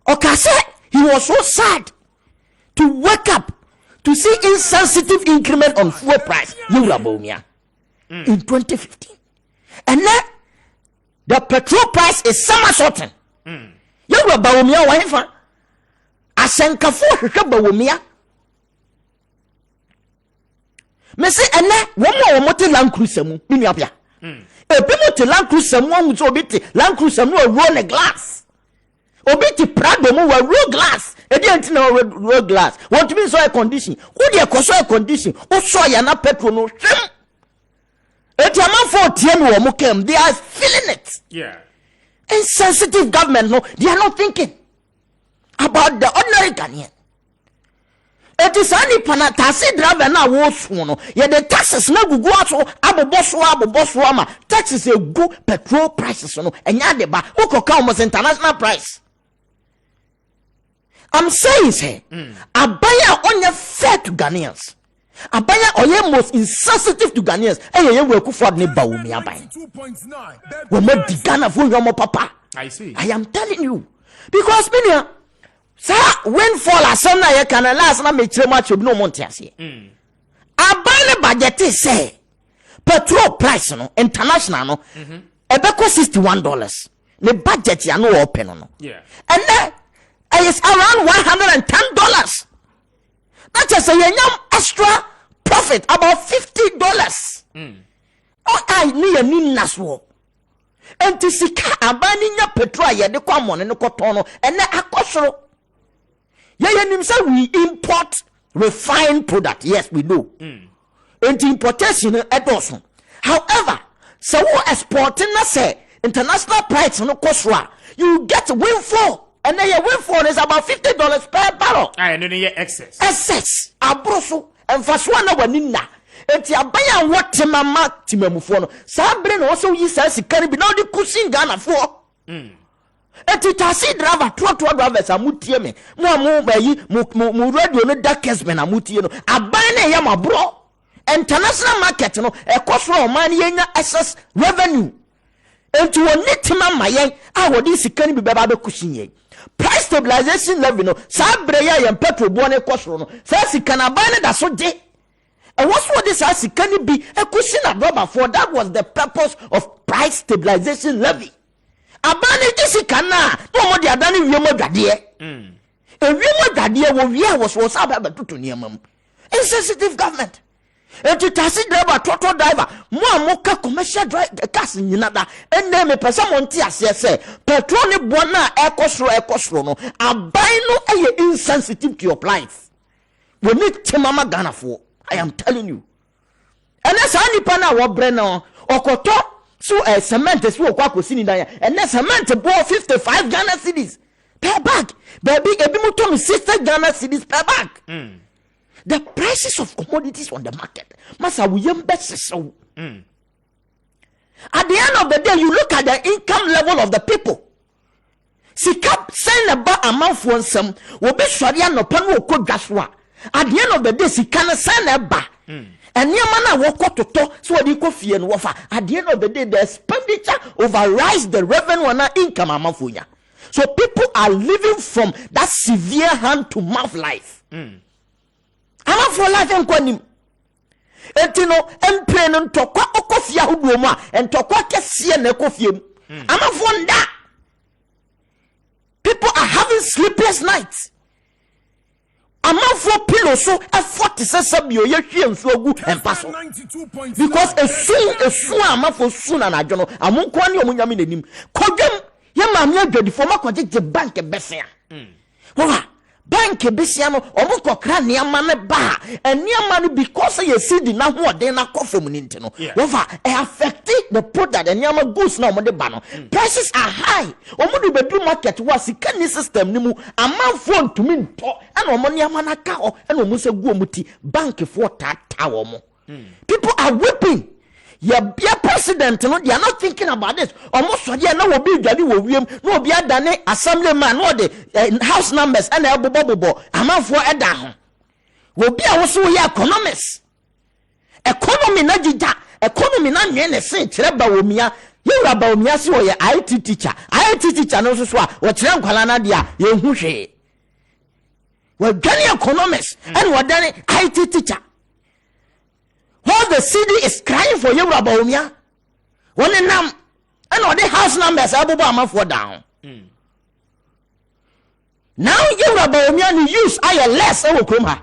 Okase he was so sad to wake up to see insensitive increment on fuel price in 2015. And then the petrol price is somersaulting. You were Baumia wife. Asenkafo hwehwe Baumia. Me say and then one more Land Cruiser mu bi nuapia. Ebi mo te Land Cruiser mu hu so obi te Land Cruiser mu roll a glass. Obi ti Prado mu wa roll glass. Edi anti na roll glass. Want to be so air condition. Who dey cause air condition? O so ya na petrol no hwem. Eti amanfo tie me wo mo kem. They are feeling it. Yeah. Insensitive government no, they are not thinking about the ordinary Ghanaian. Eti sani pana taxi driver na wo so no. Ye the taxes na gugu aso aboboso ama. Taxes e go petrol prices no. Enya de ba. Ukoka almost international price. I'm saying, say, Abaya onye fair to Ghanaians. Abaya oye most insensitive to Ghanaians. Eye we kufo ne ba wo mi aban. We mo di Ghana fo yomo papa. I see. I am telling you. Because me sa when fall asem na ye kan last na me kire ma chebi no monte ase. Abaya budget say petrol price no international no ebeko $61. The budget ya no open no. Yeah. And then it's around $110. That's just a extra profit, about $50. Oh, I need a new naswo. And to see abaning your petrol, yeah, the common and the cotono, and the akosro. Yeah, we import refined product. Yes, we do. And importation at also. However, so exporting, say international price no kosra, you get windfall. And then your windfall is about $50 per barrel. And then you excess. Excess. Abroso. And for one hour, Nina. And Tiabaya, what Timama Timamufono. Sabre also he says he can't be now the Kusin Ghana for. And Titasi driver, two drivers are mutieme. Mo radio no da Kessben Kanawu. Abane Yama bro. International market, no, a cost for money excess revenue. And to a nitima mayen, I would this can be baby cushion. Price stabilization level no sabreya and petrol bone kwosro no say can abane that so day. And what's what this as can be a cushion at rubber for that was the purpose of price stabilization levy. Abane this can na no more the adani we mo dade e we mo dade was about to niamam. Insensitive government. And to taxi driver, total driver, more moka commercial drive cars in Yinada, and then me person montia say, petrol bona ecosro no, a buy no insensitive to your life. We need Timama Ghana for, I am telling you. And that's how you pana wa breno, or koto, so a cement is what kwako sini daya, and then cement bought 55 Ghana cedis per bag. Baby, ebimuto me 60 Ghana cedis per bag. The prices of commodities on the market must have so. At the end of the day, you look at the income level of the people. sika send ba amanfo nsam wo be sori anopa no okodwa so a at the end of the day sika na send ba eniema na wo kototo so wo di kofie no wo fa at the end of the day the expenditure overrides the revenue and income amanfo nya. So people are living from that severe hand to mouth life. Amanfo life enkonim etino empre no ntokwa okofia hoduo mu a entokwa kese na ekofie mu amanfo nda. People are having sleepless nights. Amanfo pillow so a 47 ye hwie nso agu empa so because esu amanfo su na najo no amonko ne omunyame nanim kodwem ye maame adwadifo makoje bank besia bank besia no omukokra niama ne ba eniama no because ye see the na hoden na kofom ni ntino wofa affect the product eniama goods na omode ba no prices are high omudu bedu market wa sika ni system ni mu amanfo ntumi nto ana omoniama na ka ho ana omuse gu omuti bank for tata wo mo people are weeping. Your president, no, they are not thinking about this. Almost so they no will be jadi will no be done assemblyman, no the house numbers and the bobo. Amount for a down. Will be also economists. Economy na jija, economy na nyene say treba womia. You raba womia si wo ye IT teacher. IT teacher no so so a wo kire nkwala na dia ye hu hwe. We gani economists and we done IT teacher. All the city is crying for you, Rabaumia. One in them, and all the house numbers are for down. Now you Rabaumia use less over Kruma.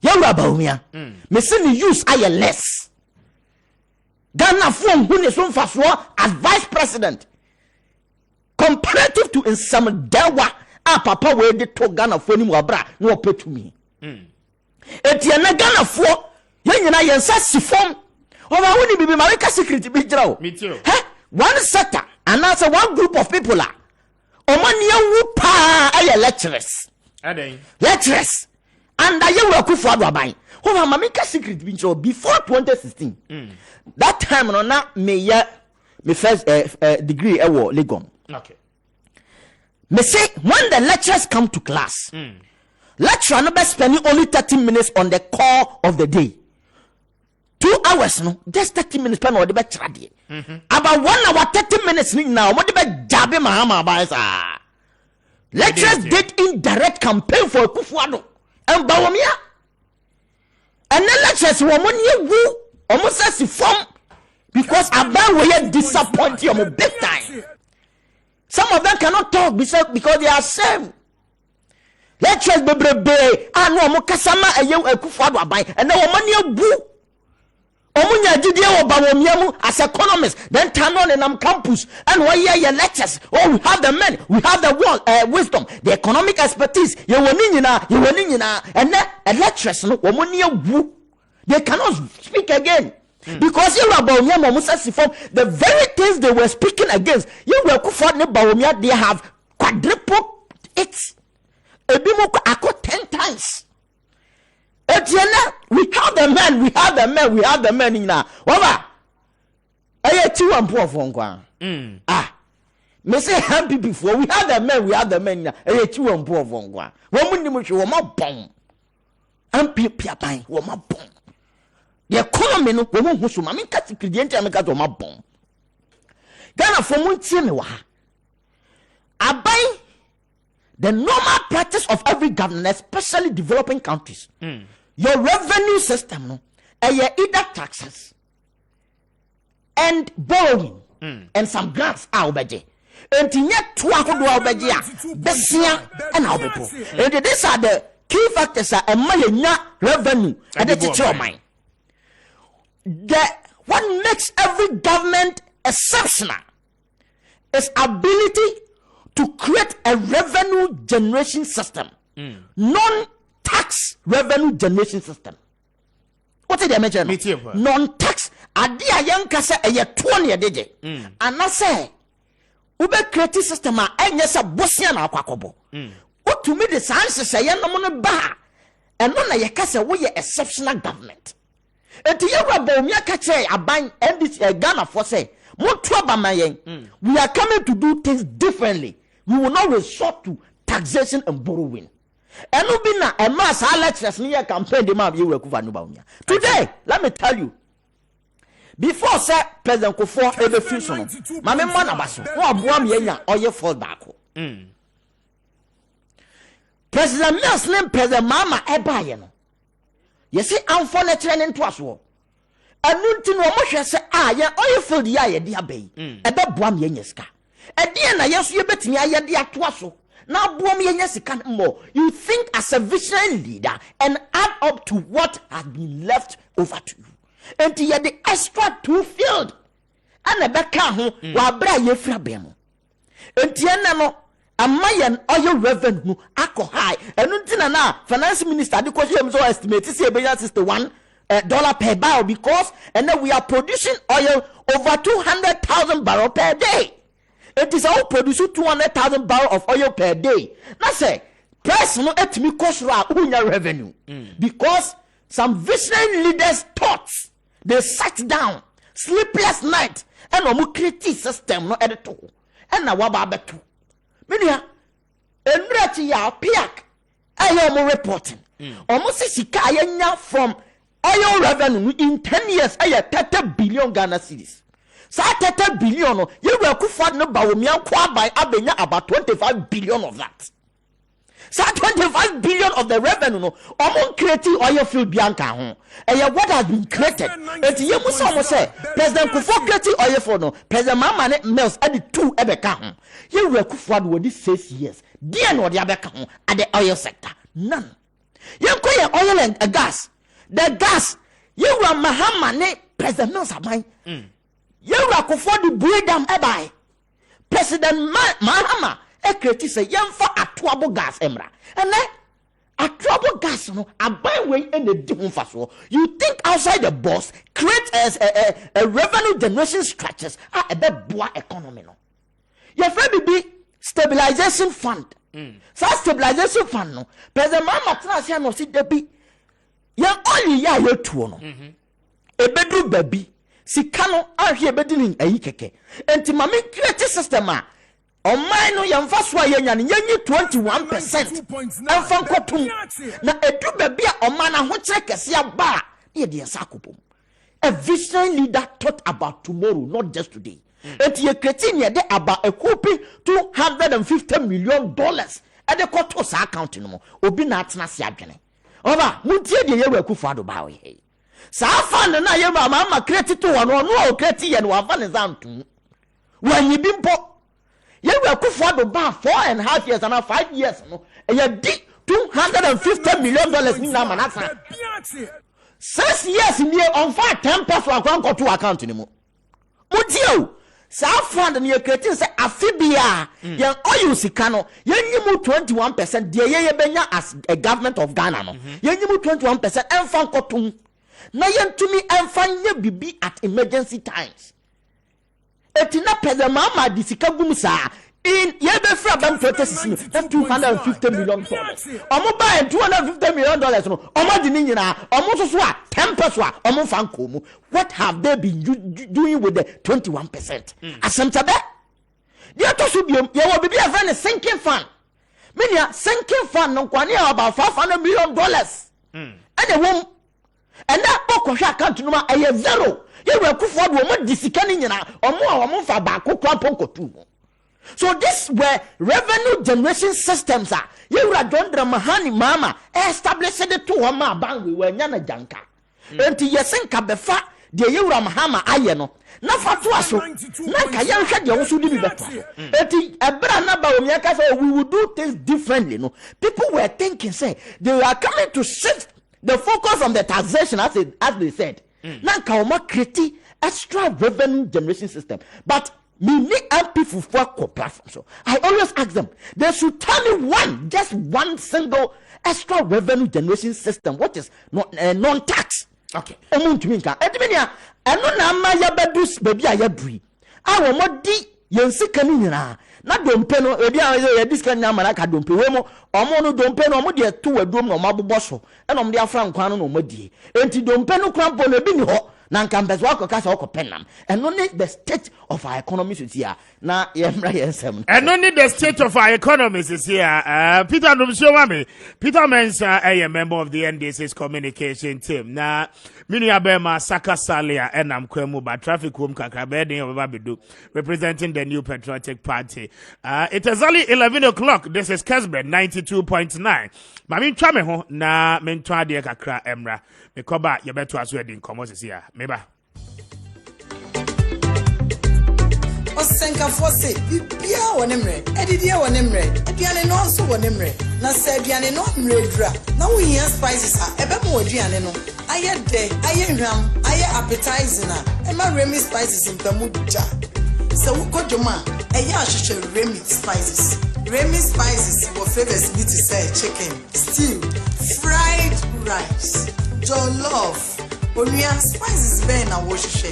You Rabaumia, Missing use less. Ghana form who is one fast war as vice president. Comparative to in some Dawa, Papa where they took Ghana for him bra no pay to me. Etiana Ghana for. Yena yensa sifom oba woni bibi marika secret bi jira me too one sector and also one group of people are omani wu pa aye lecturers and aye work for aban oba marika secret bi jira before 2016 that time no na me first degree ewo legom okay me say when the lecturers come to class lecturer no be spending only 30 minutes on the core of the day. 2 hours no just 30 minutes per no de be trade about 1 hour 30 minutes now mo de be jabe mahama ba sa lecturers did indirect campaign for Kufuado and Bawomia and the lecturers wo mo nie wu omo say form because about we disappoint you big time. Some of them cannot talk because they are same lecturers bebrebe anu omo kasama eye Kufuado aban and wo mo nie wu omunya jidie obawomiamu as economists then turn on in campus and why your lectures. Oh, we have the men, we have the wisdom, the economic expertise. You and then lecturers no omunia wu they cannot speak again because you are bawomia musa sifom the very things they were speaking against you were kufo ne bawomia they have quadrupled it ebimo ako 10 times. Etienne, we have the men in now. Wava, I 2 and poor phone. Me say happy before we have the men now. I 2 and poor phone. Woman, you were my bomb. And Pia were my bomb. The economy no woman who so mammy cat ingredient and got my bomb. Ghana for Muntimewa. I buy the normal practice of every government, especially developing countries. Your revenue system, no, either taxes and borrowing and some grants are obeyed. And yet, 2 besia and our people. And these are the key factors are a million revenue and the teacher mind. What makes every government exceptional is ability to create a revenue generation system. Non-tax revenue generation system. What did I mention? Non-tax. Adia young kasa eye 20 yedeje. And I say, ube create system enyesa bosia na akwakobo. What to me the science say no mo ba. And no na ye kasa we exceptional government. Enti ye rabo mi akache aban NDC Ghana for say We are coming to do things differently. We will not resort to taxation and borrowing. Today, let me tell you. Before say President Kufuor ebe fusion, mame man abaso, who aboa me nya oye fall back. President Mills name President Mama eba ye no. You see amfo na kire ne ntoaso. Anu nti no mo hwe se ye oye fall dia ye dia bei. Ebe boa me nya sika. Ede na yeso ye betimi aye dia toaso. Na boa me nya sika mo. You think as a visionary leader and add up to what has been left over to you. And you the extra 2 field and a back ho wa bra ye fra bem enti na no amayen oil revenue akọ high enu ntina na finance minister de kwhye so estimate say be $61 per barrel because and then we are producing oil over 200,000 barrels per day. It is all producing 200,000 barrels of oil per day. Na say price no etimi kosra unya revenue because some visionary leaders thought. They sat down, sleepless night, and omu create system no edito. And na waba betu. Minia, enrechi ya piak. Ayo omu reporting. Omu sika ayenya from oil revenue in 10 years. Aye 30 billion Ghana cedis. Sa 30 billion no, you will kufad no ba womian kwa by abenya about 25 billion of that. So 25 billion of the revenue no omo creating oil field bianca ho what has been created et ye musa say President Kufuor creating oil field no President Mama Mills add 2 ebeka ho ye Kufuor do this 6 years dia no de abeka ho at the oil sector none ye koye oil and gas the gas ye Mahama ne President Mills aban ye Kufuor the buy dam ebai President Mahama ekreti say yemfa atoabo gas emra ene atoabo gas no aban we in the different so you think outside the box create a revenue generation structures a be boa economy no your friend be stabilization fund so stabilization fund no President Mama tena say no si debi ya only ya yetuo no ebedu baby sika no ahwe ebedini ayi keke enti mama create system a Omai no yamfa so ayenyan yenyi 21% amfa nkotum na edu baby a oma na ho kire kese aba e de sakopom a visionary leader thought about tomorrow not just today enti ye creating ye de about a copy $250 million e de koto sa account no obi na atena se adwene oba muntie de ye Kufuor do ba we sa fund na ye mama create to one no o create ye no afa ne zantu wanyi bi mpo ye Kufuor do ba 4.5 years and 5 years no ye di $250 million ni na manasa 6 years ni on 10 pesos akwanko to account ni mo mudio sa fund ni ye create say afibia ye oil sika no ye nyimu 21% de ye benya as a government of Ghana no ye nyimu 21% emfa nkotum na ye ntumi emfa nye bibi at emergency times etina President Mama disika gum sa in ye be fra bank $250 million omo buy $250 million no omo di ni nyina omo so a 10% a omo fan komu what have they been doing with the 21% asemtabe dia to so biom ye wo bibi afa ne sinking fund menia sinking fund no kwani about $500 million and a wom and that pokosha account no ma aye zero ye Kufuor do mo disika ni nyina omo fa ba kokwa ponkotu. So this were revenue generation systems are ye John Dramani Mama established it to Homa Bangui we nyana janka enti yesenka befa de ye Mahama aye no na fatu aso na ka ye hwe de wo so di bi beto enti ebra na ba omi aka say we will do things differently no people were thinking say they are coming to shift the focus from the taxation as they said nanka omo create extra revenue generation system but me MP for platform so I always ask them they should tell me just one single extra revenue generation system what is non-tax okay omuntu minka edimenia eno na ma ya bedus baby aya bri awo modi yensika ni nyina na dompe no ebi a diska nya mara ka dompe we mo omo no dompe no omo de to wadom no mabobɔ so ena omo de afra nkwan no omadie enti dompe no krampo no bi ni ho na nkambezo akoka sa okopenam eno ne the state of our economy is here. Now, and only the state of our economy is here. Peter Numsiowami, Peter Mensah, a member of the NDC's communication team. Now, Miniabema Saka Salia and Amkwemu by Traffic Home Kakabedi of Babidu, representing the New Patriotic Party. It is only 11 o'clock. This is Kessben 92.9. Mami Chameho na mentwa de kakra emra. Mekoba yebeto aso edin komo here. Meba. Osenka fose bibia wonemre edidia wonemre aduane no so wonemre na se aduane no mredra na wo hia spices a ebemo aduane no aye de aye hwam aye appetizing a ema remi spices mpamu ja se wo kodwoma aye ahwehwe remi spices. Remi spices were flavors be to say chicken, stew, fried rice, jollof, onia spices ben na wo hwehwe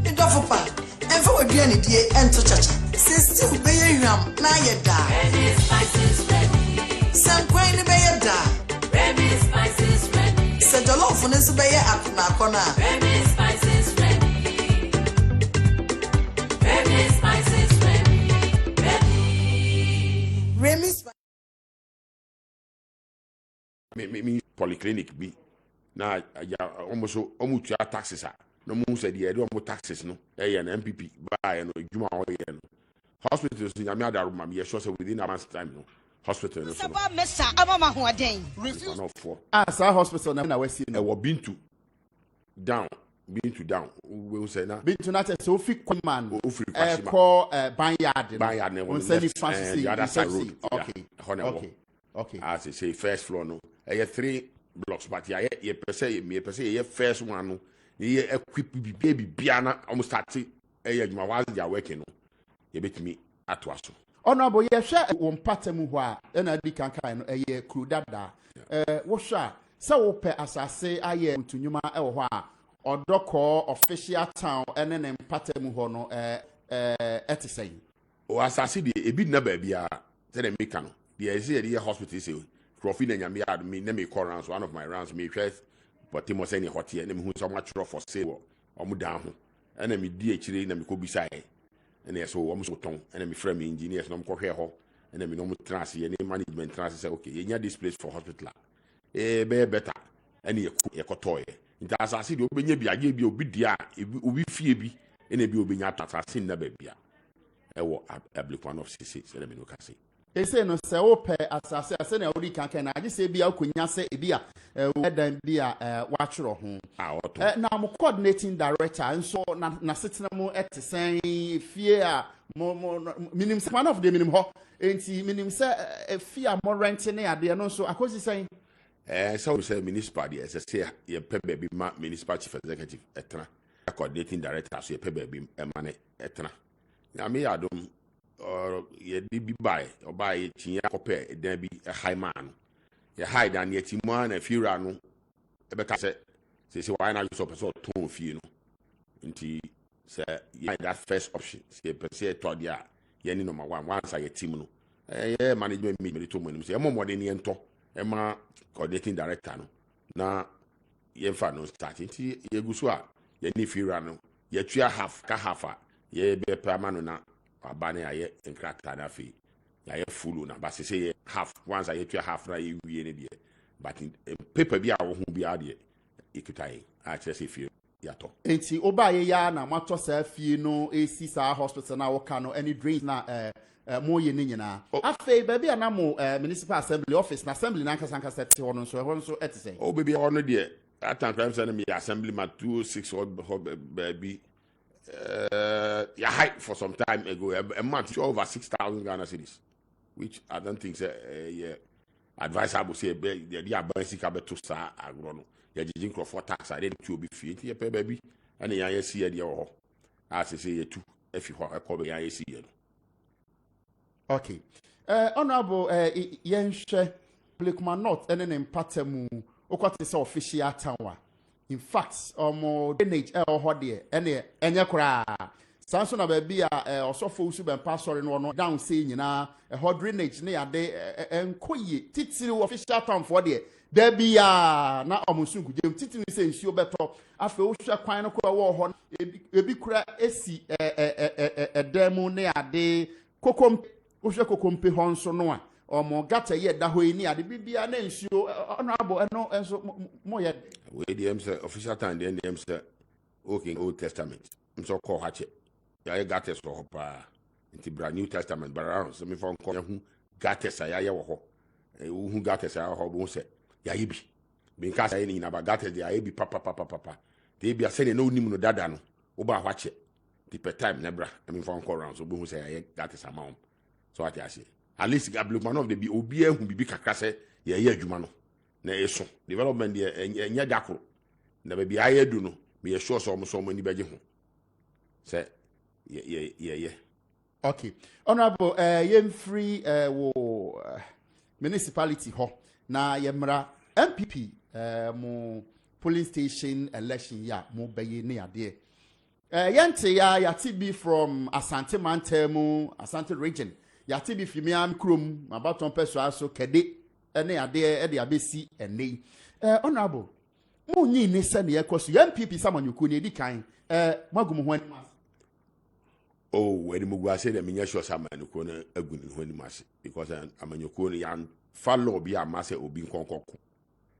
edofopa and for Diani dear and to chacha. Says still be a ram, now you die. Remy spices ready. Some quaint be a die. Remy spices ready. Said the law for this bay up na corner. Remy spices ready. Remy spices ready. Ready. Remy spices. Me polyclinic be. Now, almost taxes are. No more said the idea of taxes, no, an MPP, buy and Juma or hospitals in Amada room, yes, within a month's time, no hospital. Mr. Abama, who are dang. As our hospital, now we're seeing a been to down, we'll say now. Been to not a Sophie man, call Banyard, the other side road. Okay. As I say, first floor, no, I had 3 blocks, but you per se, first one, no. Ye equip baby biana almost started my was their working no ye bet me atwaso honorable ye hwe won patemu ho a na di kankan no ye kru dada wo hwe se wo pe asase aye ntunyuma e wo ho a odoko official town ene ne patemu ho no etisen o asase de ebi na ba bia se na meka no de say the hospital say profi na nyame ad me na me call rounds one of my rounds me hwe but he must any hot here, and who so much for sale or down. And me dear chile, and me could be shy. And there's so almost tongue, and me friend engineers, no more hair, and then me no transfer, and management transfer say, okay, you this place for hospital. Better, and you toy. It as I see the baby, I gave you bidia, if we fear be, and a be at sin the baby. I will have one of 6, and I mean, say. Say no se ope asase ase na odi kankan na age se bia akonya se ebia dan bia wachro ho na mo coordinating director nso na setena mo etesen fie a minim one of the minim ho enti minim se fie a mo rent na ade no nso akosi sen so say municipal dey say ye pe baby ma municipal chief executive etena coordinating director so ye pe baby emane etena na me adom or ye be buy or buy it copy then be a high man. You hide and yet man a few rano because say why not so person tone fee no until say that first option say per se to dia ye ni number 1 once I team no management me to money say more than ento e ma coordinating director no na ye fa no start until ye gu so a ye ni few rano ye tua half ka half a ye be permanent na abane aye enkrata na fi aye full na but say half once aye to half na you wie ne de but in paper bi a wo hu bi a de ikutai a che say fi yato enti obaye ya na mato sa fie no esi sa hospital na wo ka no any drains na mo ye ne nyina afei ba bia na mo municipal assembly office na assembly na nkasa nkasa te ho no so etisen o baby ho no de at time time say me assembly ma 26 or baby yeah, height for some time ago, a month over 6,000 Ghana cedis, which I don't think yeah, advisable say the basic to start agrono. Yeah, jing for tax I didn't to be feet here, baby, and the ISC at your as I say too, if you are calling ISC. Okay, honorable Yenshe Blakeman not and then Patemu, Okati official town. In fact, drainage or there, any cry. Samson of a beer or so full soup and pastor no down saying, a hot drainage near day and Koyi, Titsi official town for there. Debia na omusun kujem titi ni se nsuo beto afe wo hwe kwan no ko wo ho ebi kura esi demu ne ade kokom wo hwe kokompe ho nso no a omo gata ye da ho ni ade bibia na nsuo honorable eno enso mo ye we dem say official time dem say okay Old Testament so call hache ya gata so ho pa nti bra New Testament bara so me fon ko hu gata sa ya ye wo ho hu gata sa ho bo se ya yibi binka say ni na ba gata dia yibi papa de bia se ne no nim no dada no wo ba hwache the per time nebra me fon ko round so bo hu say ya gata sa ma so ati ase at least Abluman of the be obi ehu bibi kakra se ye adwuma no na eso development de enya dakoro na ba bia ye du no me ye sure so mo ni beje ho se ye okay honorable yem free wo municipality ho na yemra MPP mo polling station election ya mo beye ne ade yente ya yati be from Asante Mantemu Asante region yati be fimiam krom mabaton peso aso kede ne ade e de abesi ene honorable mo nyi ne se ne yekoso MPP samanyuku ne di kan magum ho animas oh when mu gwa say dem nya sure samanyuku na agu ne ho animas because amanyuku no yan follow bi amase obi nkonkoko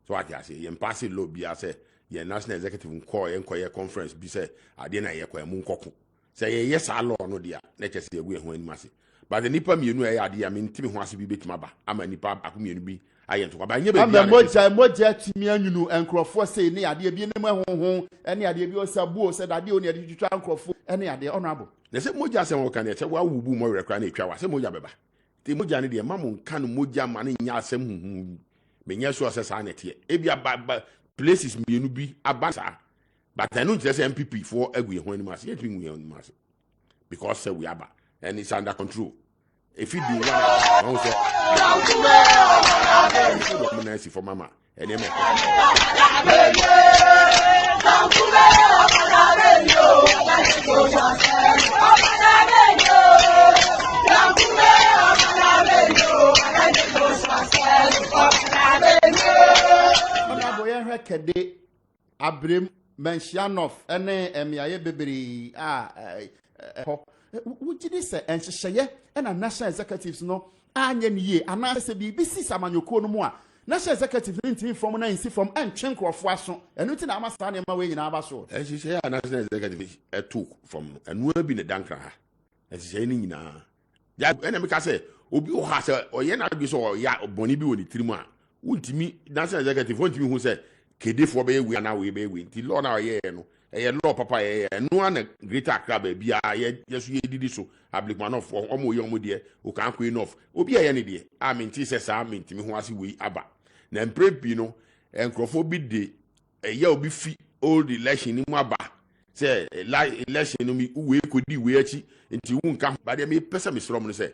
so ati ase yem pass law bi ase ye national executive call ye conference bi say ade na ye kwa mu nkoko say ye sa law no dia na chese egu ho animas but the nipa mienu e ade ya me ntimi ho ase bi betima ba ama nipa akomienu bi aye nto ba nye be bi moja timi anyunu enkrofo say ne ade bi ne mu honhon ene ade bi osabu o say ade oni ade twitwa enkrofo ene ade honorable na say moja se won kan e che wa wubu mo rekra na etwa wa say moja beba te moja ne de mamu nka no moja ma ne nya asem huhu me nya so say sa na te e bia places mienu bi abasa but I know just MPP for agu ho ani mas yet we ani mas because say we aba and it's under control if you do one say I'm nice for mama and them kede Abrim Menshianoff ene emiaye bebere wujidi se enhyehye na national executives no anye niye ana se bi bisi samanyoko no mu a national executive ntimi from na insi from entwen krofo aso enu ti na amasa na ma we nyina aba so enhyehye national executive took from enu abi ne dankra ha enhyehye ni nyina ya ene me ka se obi o ha se oye na bi so ya boni bi woni tirimu a untimi national executive untimi hu se kede for be we na we be we ti law na ye no e law papa ye no na greater Accra be bia ye so ye didi so Abluman of omo ye omo de o kan ko enough obi ye ne de a menti se sa menti mi ho ase we aba na mprepi no enkrofo bi de ye obi fi old election ni mu aba se election no mi we kodi we achi nti wu nka ba de me pesa me sro mo no se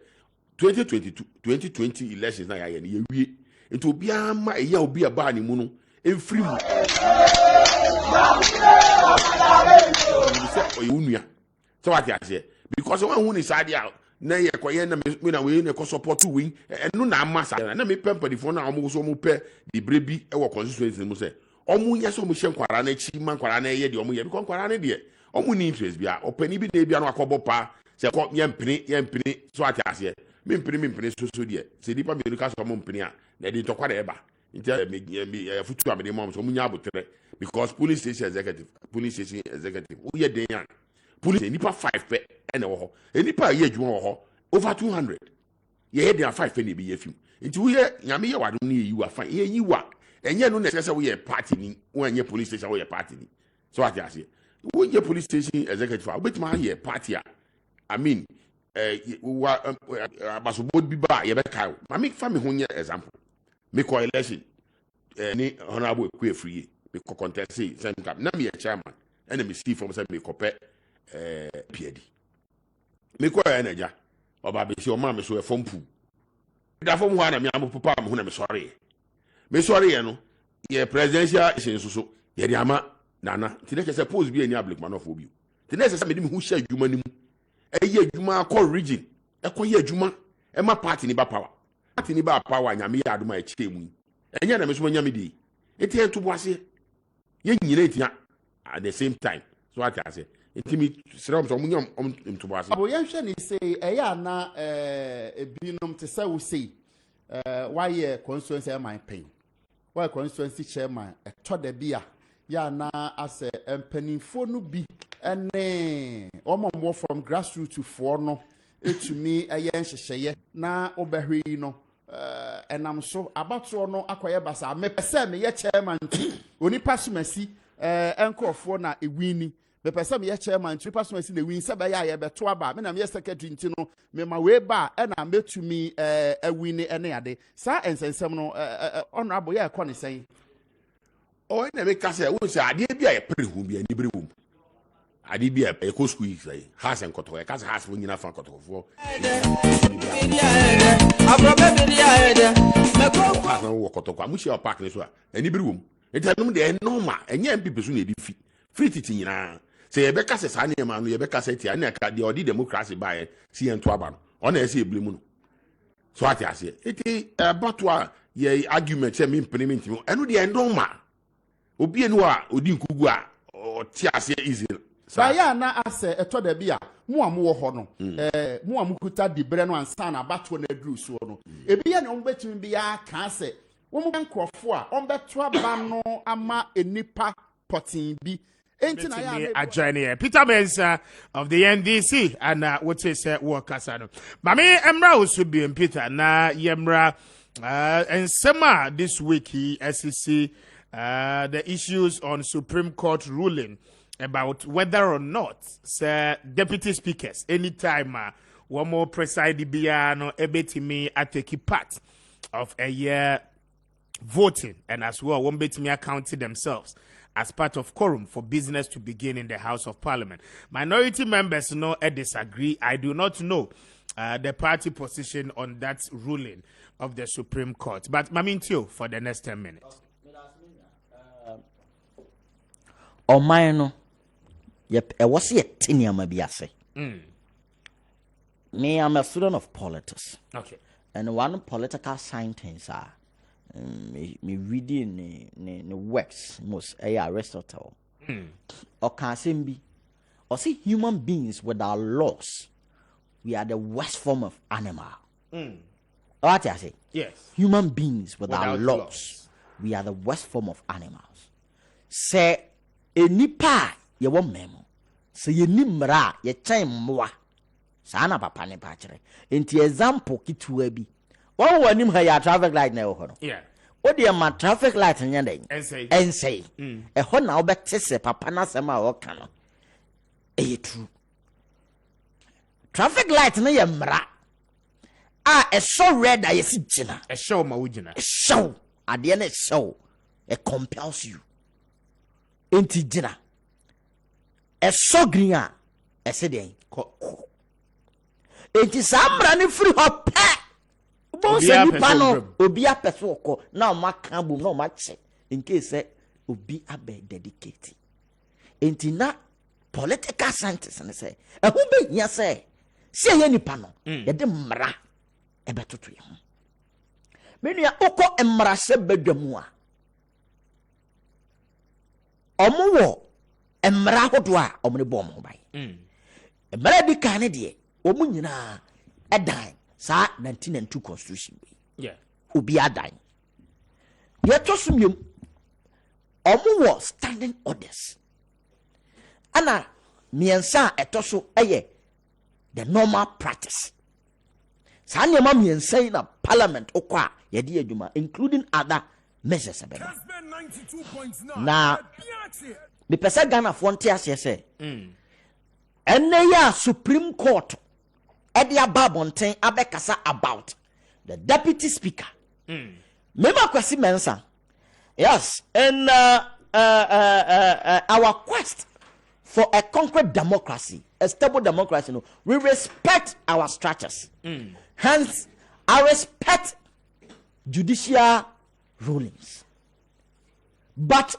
2020 elections na ye ne ye wie nti obi ama ye obi aba ni mu no enfiri mu so what you say because when who is idea na ye koye na me na we na ko support we enu na amasa na me pempa di fo na omo so mo pe di brebi e wo constituency mu say omo nya so mo hye nkwara na chi ma nkwara na ye de omo ye because nkwara na de omo ni interest bia opani bi na bia no akobo pa se ko ye mpini so what you say me mpini so de se di pa me ka so mo mpini a na di tokwa de eba nti me futu amede mom so munya abotre because police station executive wo ye den yan police nipa 5 pe ene wo ho nipa ye adwuma wo ho over 200 ye den 5 pe ne bi ye fim nti wo ye nyame ye wadom ne yi wa fan ye yi wa enye no na se wo ye party ni wo enye police station wo ye party ni so ati ase wo ye police station executive wo betima ye party a I mean abaso bod bi ba ye be kai ma me fa me ho nye example me ko election ni honorable Ekwe free me ko contest center na me chairman and me see from say me ko pe PD me ko ya na ja oba be si o ma me so e fompu da fom ho na me am papa am ho na me sorry ye no ye presidential so ye di ama nana ti ne se pose bi ani Abluman of obi ti ne se me di me hu sha adwuma ni mu ye adwuma ko region e ko ye adwuma e ma party ni ba power ati ni ba power nyame ya adoma e chire mu enya na meso nya me di eti en to boase ye nyina etia at the same time so what I say eti mi sere so munyam to boase abo yen hwe ni say eya na ebinom te say wo say why constituency my pain why constituency chairman eto da bia ya na ase empanimfo no bi ene omomwo from grassroots to for no etumi eyen hyehyeye na obehwe no enam so abato no akoye basa me pese me ye chairman ti onipa somasi enkrofo na ewini me pese me ye chairman ti onipa somasi na ewini se be ya ye beto aba me na me secretary nti no me ma we ba na metumi ewini ene ade sa ensensem no honorable ye ekọ ne sen o na me ka se wo se ade bia ye pere hu bia ni bere wum ade bia e ko school say has en koto e ka se has wo nyina fa koto fo has na wo koto kwa mu shi park ne so a ani bere wum etanum de normal enya mpp so na edi free titi nyina se ye be ka se sa ne ma no ye be ka se ti ana ka de odi democracy ba ye si en to aba no ona ese eblemu no so ati ase eti batwa ye argument se me implement mo enu de normal obi enu a odi nkugu a ti ase easy sa ya na ase eto da bia mu am wo ho no mu am kuta di bre no ansa na bato na dru so no ebi ye ne on betimi bia ka ase wo mu nkrofo a on beto aba no ama enipa potin bi enti na ya adjoining Peter Mensah of the NDC and what is workers no mami emra osubi Peter na yemra and sema this week SEC the issues on Supreme Court ruling about whether or not deputy speakers anytime one more preside biano ebetimi ateki part of a year voting and as well one betimi accounting themselves as part of quorum for business to begin in the House of Parliament. Minority members know disagree. I do not know the party position on that ruling of the Supreme Court. But Mamintio for the next 10 minutes. Omaino. Yep, I was here 10 years maybe I say. Me, I'm a student of politics. Okay. And one political scientist me reading the works most Aristotle. Or can be or see human beings without laws. We are the worst form of animal. What I say? Yes. Human beings without laws. We are the worst form of animals. Say a nipa ye won memo. Say ye nimra ye time mwa. Sana papa ne pachre. Enti example kitu bi. One wa nim ha ya traffic light na ho no. Yeah. O de ma traffic light nya den. And say. E ho na obekte se papa na sema o ka no. E true. Traffic light na ye mra. E so red a ye si gina. E show ma wugina. E show. Ade na show. It compels you. Enti gina. E so green a e se den. Enti samra ni free ho pe. Bon se ni pano obi apeso ko na o maka bu na o ma che in case obi abe dedicate. Enti na political scientists na say e ho be hia say se ye ni pano ye de mra e betoto ye ho. Menua okọ emra se badwamu a omo emra hodo a omo ne bom ho bai. Emra di kan ne de omo nyina edan sa 1992 constitution. Yeah. Obi adan. Ye to sumyem omo standing orders. Ana miensa etoso eye the normal practice. Sa nyama miensa na parliament okwa ye di adwuma including other measures abem. Na the person Ghana frontier say enne ya Supreme Court Edia Babonten abekasa about the deputy speaker. Mema kwesi Mensah. Yes, and our quest for a concrete democracy, a stable democracy, no, we respect our structures. Hence, I respect judicial rulings. But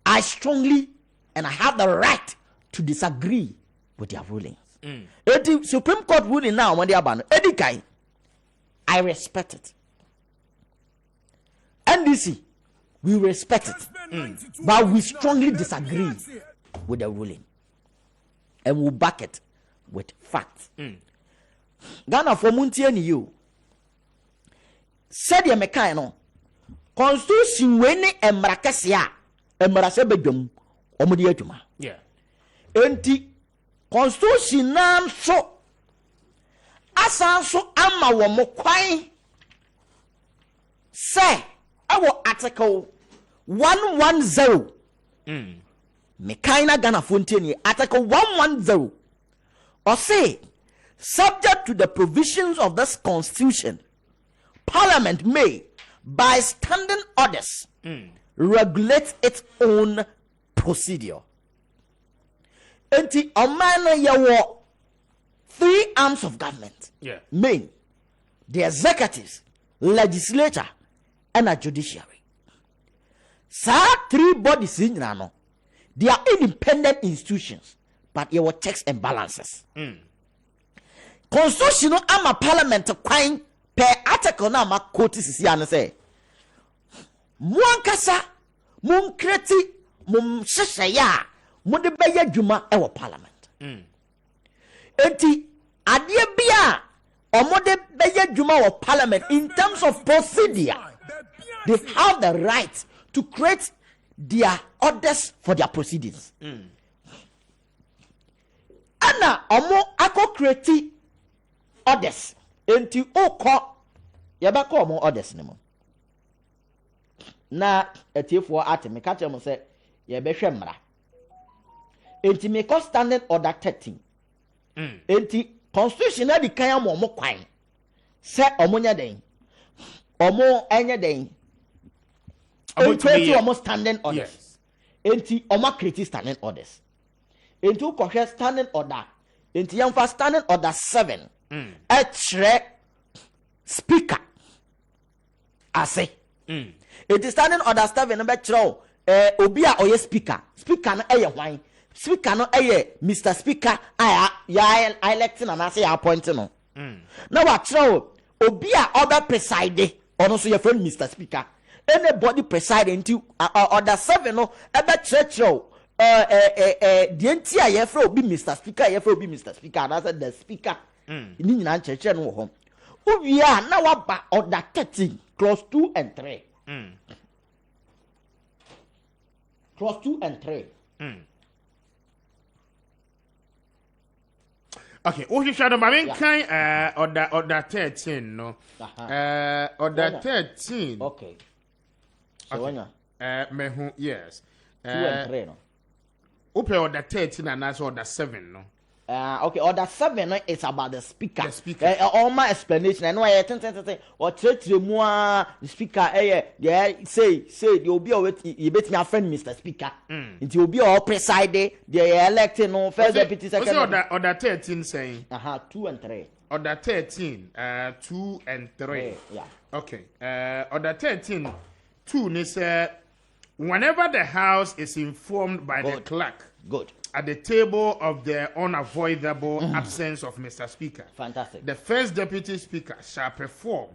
I strongly and I have the right to disagree with their rulings. The Supreme Court ruling now when they are banned, I respect it. NDC, we respect it, but we strongly disagree with the ruling, and we'll back it with facts. Ghana for Muntie ni you said, "Ya mekai no constitution weni emrakasia emrase bedwam omudi adwuma." Yeah. Enti constitution nam so asan so ama wo mo kwan say our article 110 mekai na Ghana for Muntie article 110 or say, subject to the provisions of this constitution, Parliament may, by standing orders, regulate its own procedure. Enti omana yawo 3 arms of government. Yeah. Main, the executives, legislature, and a judiciary. Sa 3 bodies in no, they are independent institutions, but there were checks and balances. Constitution ama parliament kwan per article na ma quote sisi an say muankasa mun kreti mun hyehyɛ mo de bɛyɛ dwuma e parliament. Enti ade bia omo de bɛyɛ dwuma wɔ parliament in terms of procedure, they have the right to create their orders for their proceedings. Ana omo ako create orders enti okọ yabako omo orders ne mo na etiefo ateme ka kyerɛ mo sɛ yɛbɛhwɛ mmara enti me ko standard order 13 enti constitution na di kan am omo kwan sɛ omo nya den omo enye den enti omo standing orders enti omo create standing orders enti ukɔhwɛ standing order enti yɛmfa standing order 7 etre speaker ase it is standing order 7 number 3 obi a oye speaker no eye hwan speaker no eye Mr. Speaker ya electing and say appointing no na wa tro obi a oba preside ono so your friend Mr. Speaker anybody preside into order 7 no ebe tro the entire year for obi Mr. Speaker year for obi Mr. Speaker and I said the speaker ni nyina nkyerɛkyerɛ no wɔ hɔ obia na waba order 13 clause 2 and 3 clause 2 and 3 okay we should have been kind order 13 no order 13 okay so when mehu yes 2 and 3 no open order 13 and that's order 7 no okay, order 7 is about the speaker. The speaker. All my explanation. I know I or church the speaker. Say you will be you bet me friend Mr. Speaker. It will be all presided. They elected no first deputy second. Order 13 saying 2 and 3. Order 13 2 and 3. Yeah. Okay. Order 13 2 is whenever the house is informed by the clerk. Good. At the table of the unavoidable absence of Mr. Speaker. Fantastic. The first deputy speaker shall perform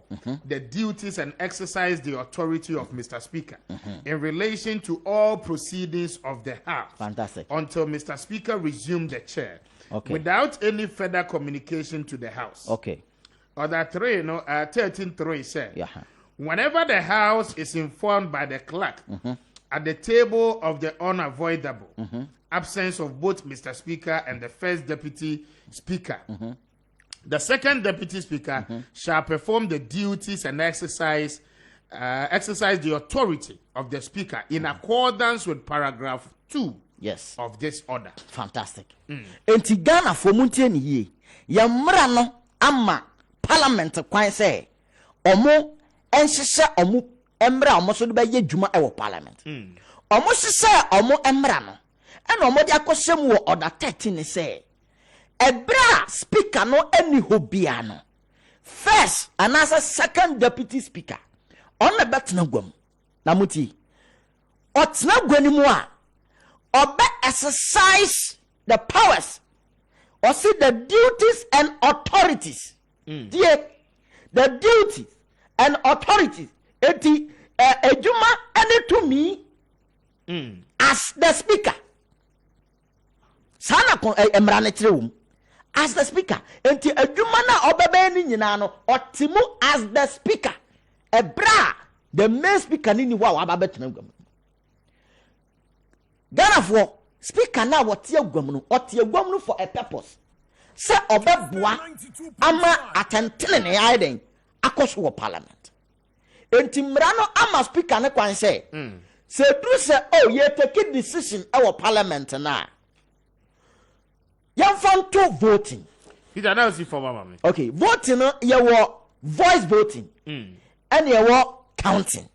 the duties and exercise the authority of Mr. Speaker in relation to all proceedings of the House. Fantastic. Until Mr. Speaker resume the chair. Okay. Without any further communication to the House. Okay. Order 3, 13.3 said, yeah. Whenever the House is informed by the clerk at the table of the unavoidable absence of both Mr. Speaker and the first deputy speaker, the second deputy speaker shall perform the duties and exercise the authority of the speaker in accordance with paragraph 2 of this order. Fantastic. Enti Ghana for Muntie ni ye yamra no ama parliament kwan say omo enhyehyɛ omo emra omo so de be ye dwuma e wo parliament omo hyehyɛ omo emra no and omo de akɔhyɛ mu wɔ order 13 say ebra speaker no eni hobia no first and as a second deputy speaker on the betna gwam na muti otna gwani mu a obe exercise the powers or see the duties and authorities the duties and authorities eti ejuma ene to me as the speaker sana kon emra ne kire as the speaker enti ejuma na obebe ni nyina no otimu as the speaker ebra the main speaker ni wa ababetena gwam Ghana for speaker na wote agwam no ote agwam no for a purpose se obeboa ama atentene ne yaden akoso wo parliament enti mra no ama speaker ne kwan se se du se oh ye take decision e wo parliament na yan fan to voting Peter now see for mama me okay voting no ye wo voice voting and ye wo counting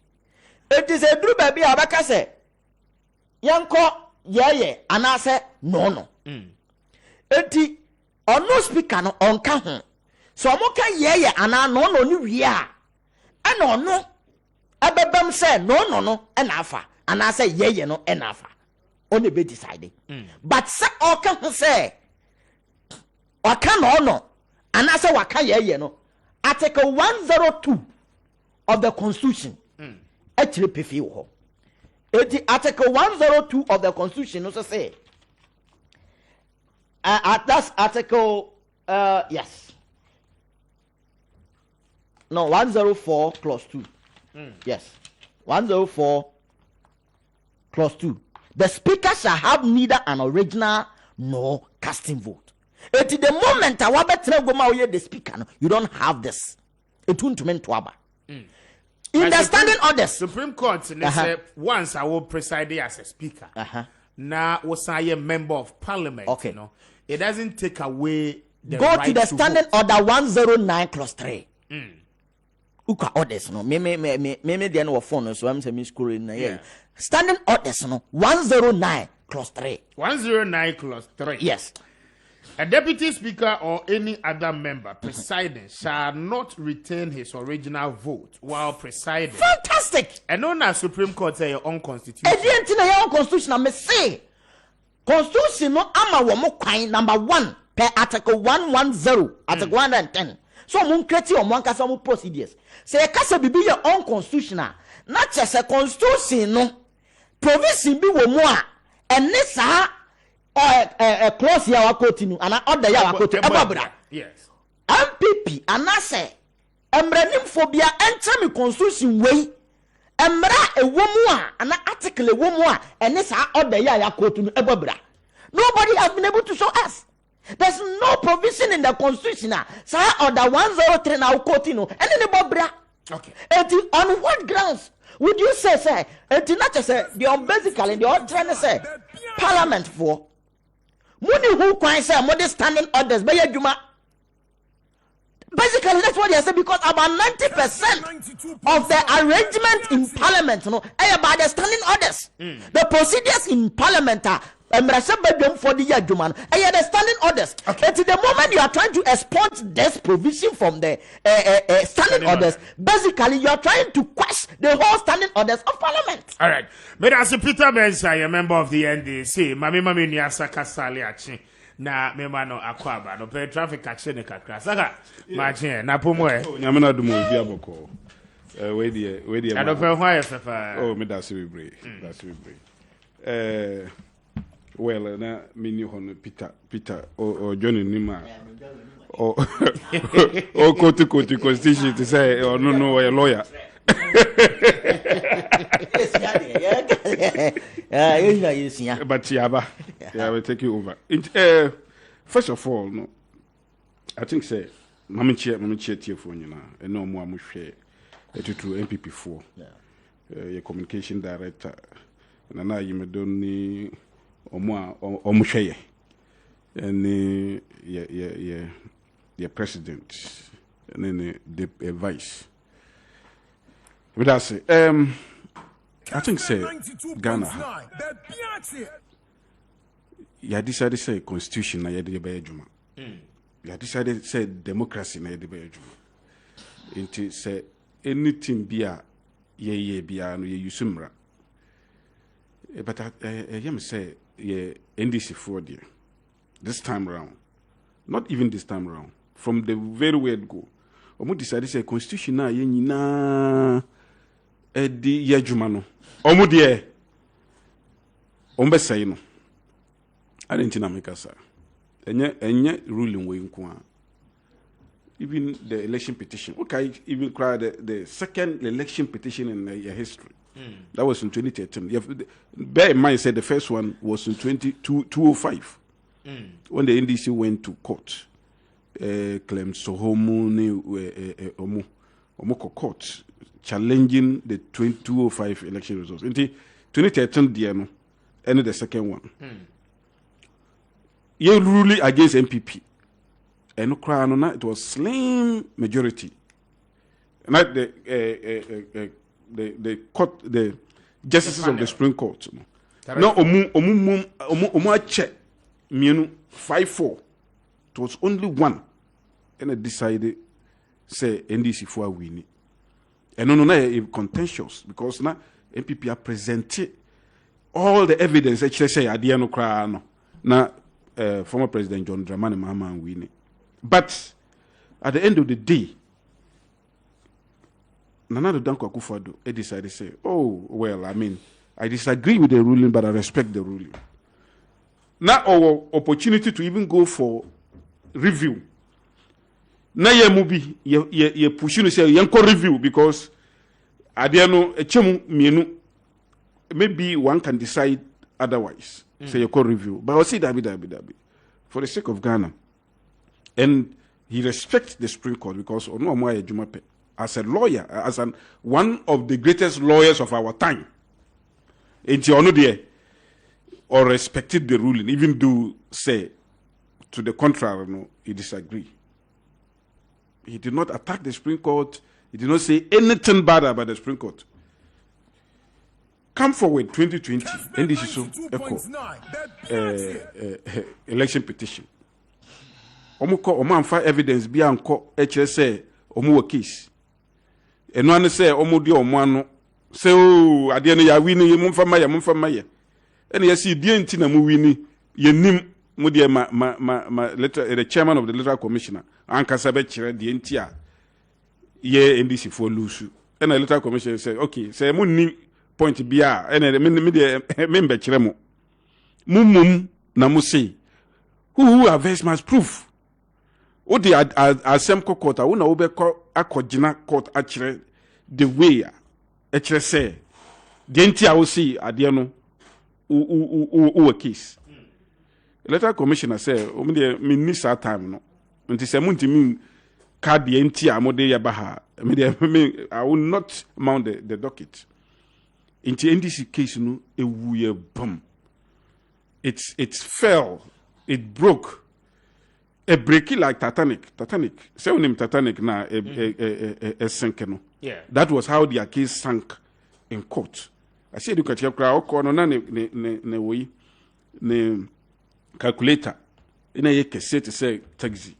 it is a do baby abaka se yanko yeye anase no enti ono speaker no onka ho so omoka yeye ana no ni wie a ana ono abebam se no na afa anase yeye no na afa on be decide but se oka ho se oka no anase waka yeye no article 102 of the constitution actually pefi wo Article 102 of the Constitution also say that's article yes no 104 clause 2 yes 104 clause 2 the speaker shall have neither an original nor casting vote at the moment the speaker no, you don't have this it won't mean to aba in the standing orders, Supreme Court said once I will preside as a speaker. Now was I a member of parliament? Okay, you know, it doesn't take away the go right to the standing vote. order 109 clause 3. Uka orders no me the end of phone so I'm saying school in yeah. Standing orders no 109 clause 3. 109 clause 3. Yes. A deputy speaker or any other member presiding shall not retain his original vote while presiding. Fantastic. And on a Supreme Court say your own constitution. Your own constitution, I say. Constitution no ama wo mo kwan number 1 per article 110, article 110. So mun create o mon kasa mo procedures. Say kasa bibi your own constitution na chese constitution no provision bi wo mo a ene sa close ya wakoti nu ana order ya wakoti ebabra yes MPP anase emranim phobia enter me constitution way emra ewomu a ana article ewomu a ene sa order ya yakoti nu ebabra nobody has been able to show us there's no provision in the constitution sa order 103 na wakoti nu ene ne babra okay and on what grounds would you say and not just say they are basically they are trying to say parliament for money who can say more standing orders by Juma. Basically, that's what they say because about 90% of the arrangement in parliament, you know, are about the standing orders. The procedures in parliament are for the year Juma. The standing orders. Okay. And to the moment you are trying to expunge this provision from the standing orders, basically you are trying to question the whole standing orders of parliament. All right. But as Peter Mensah, a member of the NDC, Mami Niasa Kasali Achi, na memano akwaba, no pay traffic action in Accra. Saka, Martin, na pomwe. Yamana do mo bia boko. We I don't know why FFA. Oh, me that's we break. That's we break. Well, na mini hon Peter or Johnny Nima. Or go to constitution to say or no a lawyer. But yeah, will take you over. First of all, no, I think say Mami chair telephone, you know, and no more share it to MPP4. Your communication director, and now you may don't need or share, and your president, and then the vice. But I say, I think say Ghana. You decided say constitution na yede be adwuma. You decided say democracy na yede be adwuma. Inti say anything bia ye bia no ye yusumra. But I say ye NDC for there. This time round. Not even this time round. From the very word go. Omo decided say constitution na ye nyina di yadwuma no omo de ombe say no adentina make sa enye ruling we nko even the election petition okay even cry the second election petition in your history that was in 2013 bear in mind said the first one was in 2005 when the NDC went to court claimed Sohomu omo court challenging the 2005 election results. In 2013, dear no, and the second one. You ruling against MPP, and no it was slim majority. Not the court, the justices of the Supreme Court. No, omu check, 5-4. It was only one, and I decided say NDC for winning. And no, contentious because now MPP are presented all the evidence. Actually, say Adiano Krano now former President John Dramani Mahama winning. But at the end of the day, Nana Danko Akufo-Addo decided to say, "Oh well, I mean, I disagree with the ruling, but I respect the ruling." Now our opportunity to even go for review. Na ye mubi ye push you say ye review because adiano echemu mienu maybe one can decide otherwise. Say you review. But I say dabi for the sake of Ghana. And he respects the Supreme Court because ono mo ayejumape as a lawyer, as one of the greatest lawyers of our time. Enti ono there or respected the ruling, even though say to the contrary, no, he disagreed. He did not attack the Supreme Court. He did not say anything bad about the Supreme Court. Come forward 2020, and this is so election petition. Omo fa evidence bi anko echere say omo case. Eno ane say omo di omo ano say o ade no ya wini mumfa maye. Ene yesi die nti na mu wini yenim mu de ma letter the chairman of the electoral commissioner ankasa be kire de nti a ye NDC for lose. And the electoral commission say okay say mu ni point bia ene me de member kire mo mum na mu say who have very much proof o de asem court a wo na wo be akogina court a kire the way a kire say de nti a wo see ade no o case. Electoral commissioner say me ni sa time no nti say mu ntimi card the nti a mo de ya ba ha me I will not mount the docket. Into NDC case no ewu ye bum. It fell, it broke. A breaky like Titanic. Say name Titanic na a sink no. Yeah. That was how their case sank in court. I said you catch your crowd no na ne calculator. Ina ye kese to say taxi.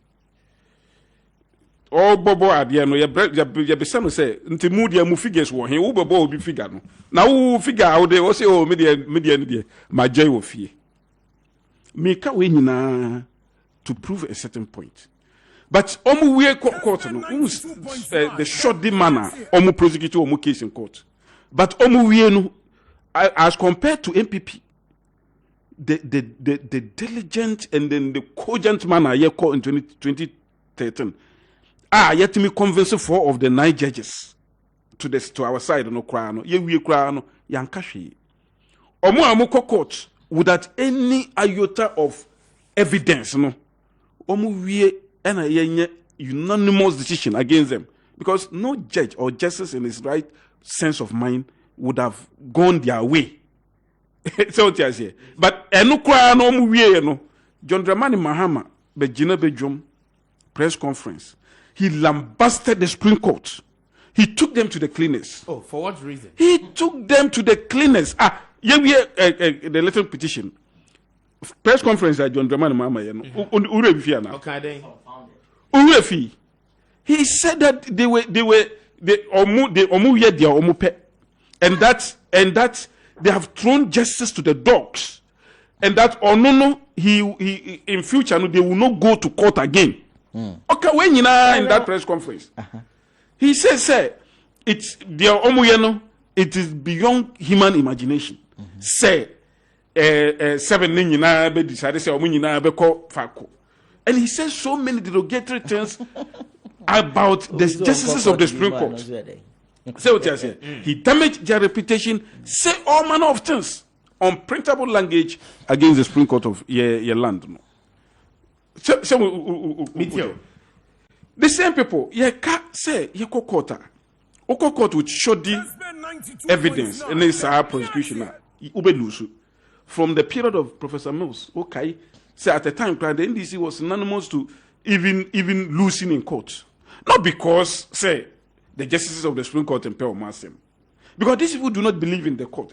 Oh bobo adia no ya be say nti mu dia mu figures wo he wo bobo obi figure no na wo figure how dey wo say oh me dia ma joy wo fie me ka we nyina to prove a certain point but omu we court no the short manner omu prosecute omu case in court but omu we no as compared to MPP the diligent and then the cogent manner ye call in 2013 yet me convince 4 of the 9 judges to our side no cry no ye wie cry no yanka hwe omo amoko court without any iota of evidence no omo wie na yenye unanimous decision against them because no judge or justice in his right sense of mind would have gone their way. So what I say but eno cry no omo wie no John Dramani Mahama be gina be dwom press conference. He lambasted the Supreme Court. He took them to the cleaners. Oh, for what reason? He took them to the cleaners. The little petition. Press conference at John Dramani Mahama. Okay, then. He said that and that they have thrown justice to the dogs, and that he in future they will not go to court again. Okay, when you in that press conference, he says, "Say it's their omuyeno it is beyond human imagination. Say, 7 nyina be decide say omo nyina be call fako. And he says so many derogatory things about the justices of the Supreme Court. Say what you say. He damaged their reputation, say all manner of things, unprintable language against the Supreme Court of your land. The same people, say court would show the evidence and it's our prosecution from the period of Professor Mills. Okay, say at the time the NDC was synonymous to even losing in court, not because say the justices of the Supreme Court impel massim, because these people do not believe in the court.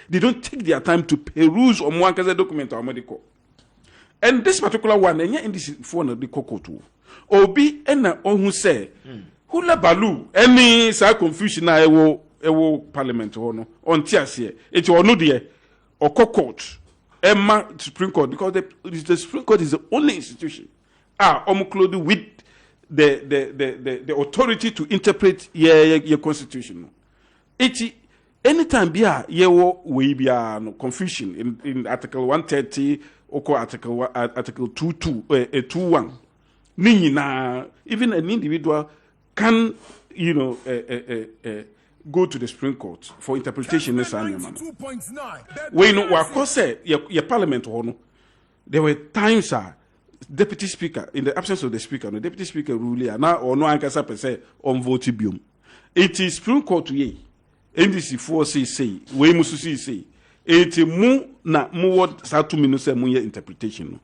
They don't take their time to peruse or mwankaza document or medical. And this particular one, and in this phone of the cocoa Obi and who say, Hula Balu, any sa confusion I will parliament or no on Tiasia, it will no dear or court, Emma Supreme Court, because the Supreme Court is the only institution omoclothed with the authority to interpret your constitution. Anytime bia we be no confusion in Article 130 or Article 21. Even an individual can, go to the Supreme Court for interpretation. We know what course your parliament there were times Deputy Speaker, in the absence of the Speaker, the Deputy Speaker rule now or no ankasa per se on votibium. It is Supreme Court to ye. NDC 4 say, we must say, it mu na mu what sa 2 minutes mu interpretation.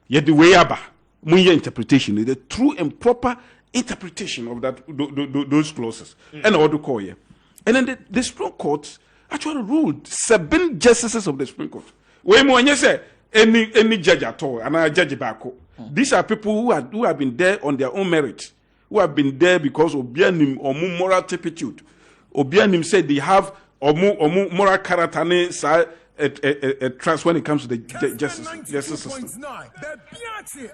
Yet the way aba mu interpretation, the true and proper interpretation of that those clauses. And all the call here. And then the Supreme Court actually ruled 7 justices of the Supreme Court. We mu say any judge at all, and I judge back. These are people who have been there on their own merit, who have been there because of Obianim or moral turpitude. Obianim said they have or moral character a trust when it comes to the justice system.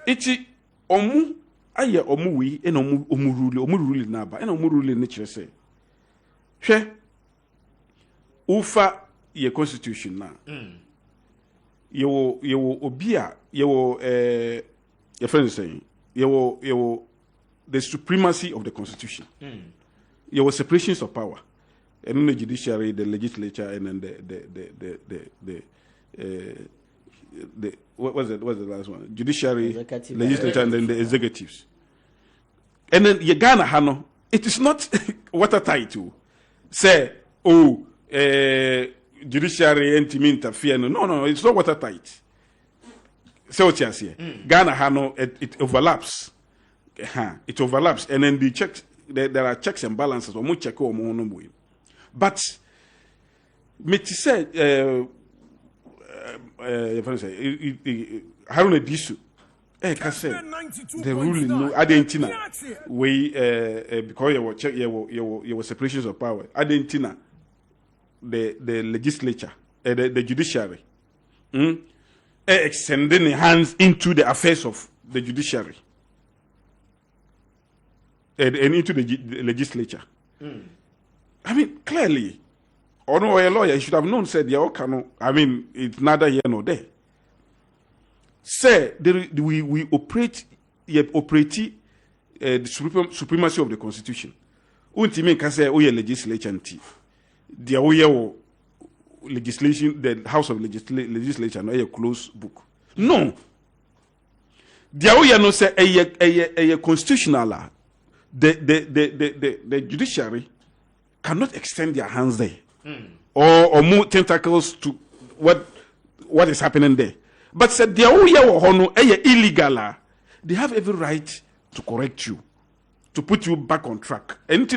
It's omu aye omu we and omu rule naba and omu rule nature say. She ufa ye constitution na. You obia your friend is saying you the supremacy of the constitution. Your separations of power, and then the judiciary, the legislature, and then the what was the last one? Judiciary, legislature, and then the executives. And then Ghana Hano, it is not watertight to say, judiciary and team interfere. No, it's not watertight. So what you say? Ghana Hano, it overlaps. It overlaps, and then the checks. There are checks and balances. But me to say, Haruna Disu, the ruling no Argentina, we because you were separations of power. Argentina, the legislature, the judiciary, extending hands into the affairs of the judiciary. And into the legislature. I mean, clearly, or no, a lawyer should have known, said, it's neither here nor there. Say, we operate the supremacy of the Constitution. Ultimately, can say, legislature, the legislation, the House of Legislature, no, a closed book. No. The no say, a constitutional law. The judiciary cannot extend their hands there or move tentacles to what is happening there. But said they are illegal. They have every right to correct you, to put you back on track. And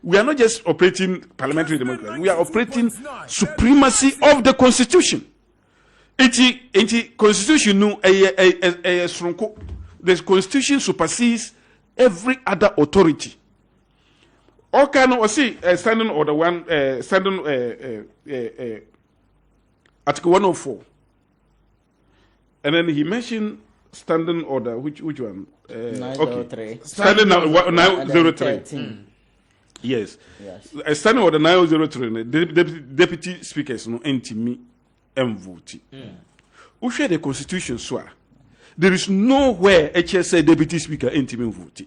we are not just operating parliamentary democracy. We are operating supremacy of the Constitution. The Constitution the Constitution supersedes every other authority. All kind of standing order one, Article 104, and then he mentioned standing order. Which one? 903. Standing 903. Yes. Standing order 9003, deputy speakers no entimi vote. Who share the constitution so there is nowhere HSA deputy speaker entimi vote.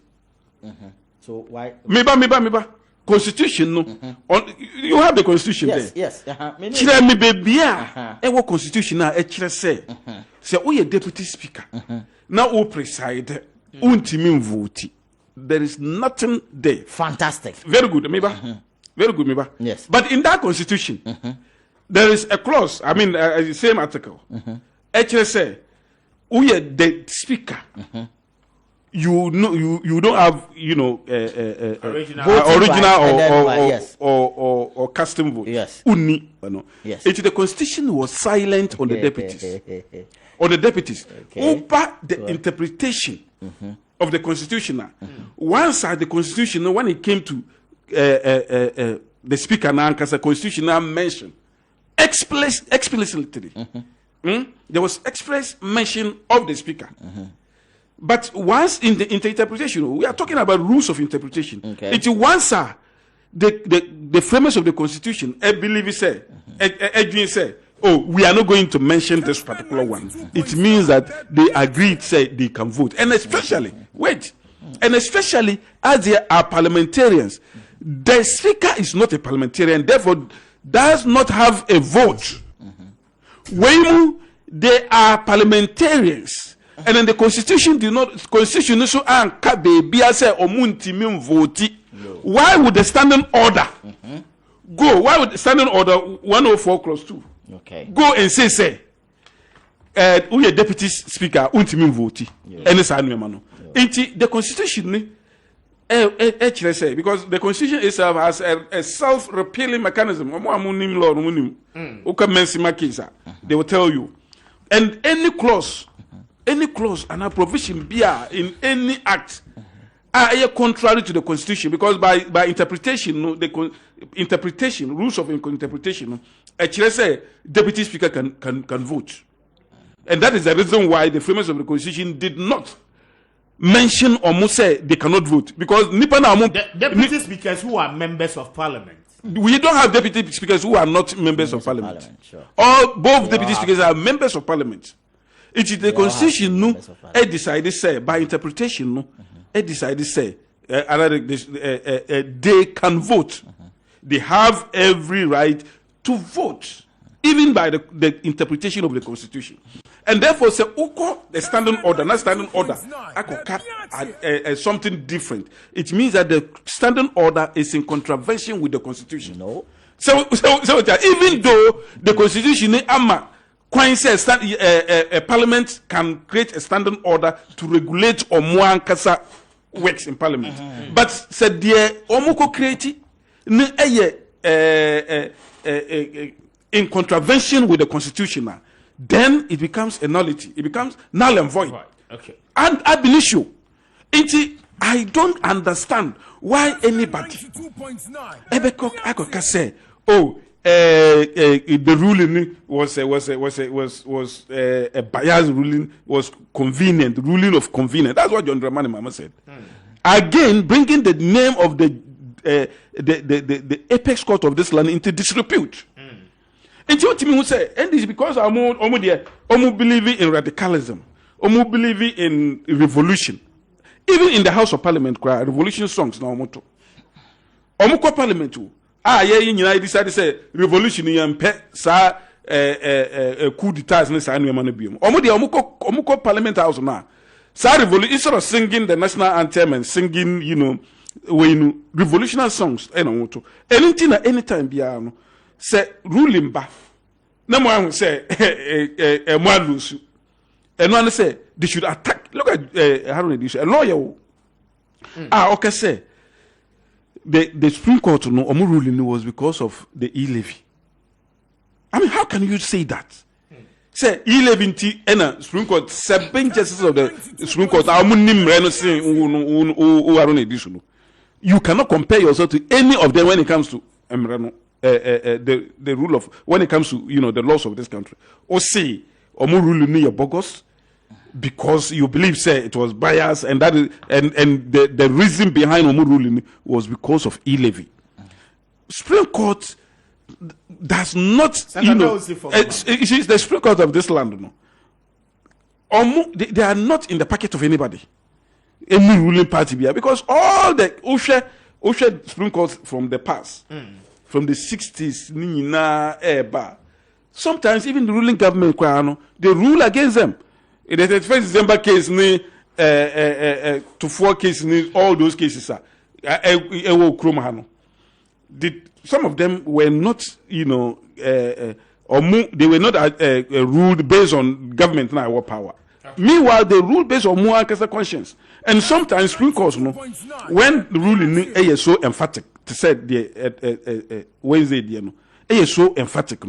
So why? Meba. Constitution no. You have the constitution there. Yes. Chira me baby a constitution na say who ye deputy speaker. Now who preside untimi vote. There is nothing there. Fantastic. Very good, Meba. Very good, Meba. Yes. But in that constitution, there is a clause. I mean, the same article. Actually say, who is the speaker? You don't have original or custom vote. Yes. Uni, Yes. The constitution was silent on the deputies. On the deputies. Over the interpretation of the constitution. Once the constitution, when it came to the speaker now, because the constitution now mentioned explicitly, there was express mention of the speaker. But once in the interpretation, we are talking about rules of interpretation. It once the framers of the constitution, I believe say, oh, we are not going to mention this particular one. It means that they agreed, say they can vote. And especially, as they are parliamentarians, the speaker is not a parliamentarian, therefore does not have a vote. When they are parliamentarians, and then the constitution so vote. Why would the standing order go? Why would the standing order 104 clause 2 go and say who deputy speaker ultimate vote and the constitution because the constitution itself has a self-repealing mechanism. They will tell you, and any clause and a provision in any act are contrary to the constitution, because by interpretation, rules of interpretation, deputy speaker can vote. And that is the reason why the framers of the constitution did not mention or say they cannot vote, because deputy speakers who are members of parliament. We don't have deputy speakers who are not members of parliament. Sure. Both deputy speakers are members of parliament. It is the constitution decided say by interpretation decided say they can vote. They have every right to vote, even by the interpretation of the constitution. And therefore, say, the standing order, not standing order, something different. It means that the standing order is in contravention with the constitution. No. So even though the constitution, says a parliament can create a standing order to regulate or kasa works in parliament. But said the omoko create in contravention with the constitution, then it becomes a nullity. It becomes null and void. Right. Okay. And ab initio, I don't understand why anybody say, oh, the ruling was a biased ruling, was convenient, ruling of convenience. That's what John Dramani Mama said. Again, bringing the name of the apex court of this land into disrepute. And what you mean say, and this is because I'm believing in radicalism, believing in revolution. Even in the House of Parliament, revolution songs now moto. Parliament too. You decided to say revolution in sa coup d'etat ne sa no biom. Omuko Parliament House now. Sa revolution, instead of singing the national anthem and singing, revolutionary songs, anything at any time biano. Say ruling ba na mo say mo alusu and one say they should attack. Look at Haruna Diso, a lawyer okay, say the Supreme Court no omo ruling was because of the e-levy. I mean, how can you say that? Say e-levy and Supreme Court 7 justices of the Supreme Court omo nimre no say Haruna Diso. You cannot compare yourself to any of them when it comes to emrano. The rule of, when it comes to the laws of this country, or say or more rule in your bogus because you believe say it was biased, and that is and the reason behind Omu ruling was because of e-levy. Supreme Court does not, it's the Supreme Court of this land, no. They are not in the pocket of anybody, any ruling party, because all the Osha Supreme Court from the past, from the 60s, sometimes even the ruling government, they rule against them. In the 31st December case, to 4 cases, all those cases are. Some of them were not, they were not ruled based on government and our power. Meanwhile, they rule based on more conscience. And sometimes Supreme Court, when the ruling is so emphatic, to say the Wednesday, is so emphatic,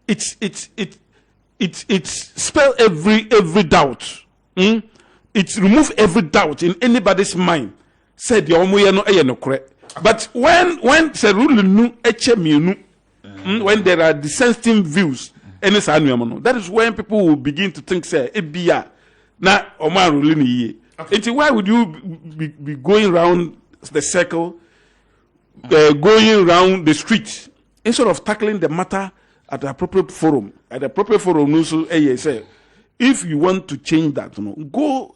it spell every doubt. It remove every doubt in anybody's mind. Said the no correct. But when when there are dissenting views, that is when people will begin to think, say, na Omar ruling ye. Why would you be going around the circle, going around the street, instead of tackling the matter at the appropriate forum? At the appropriate forum, say, if you want to change that, go,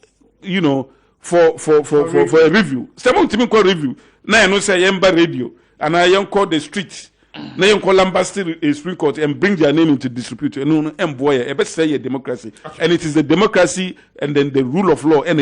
for a review. Someone to me call review. Now I know say Yemba radio, and I am call the street. Now you call Lambasty Supreme Court and bring their name into dispute. No, boy, I better say a democracy, and it is the democracy and then the rule of law. And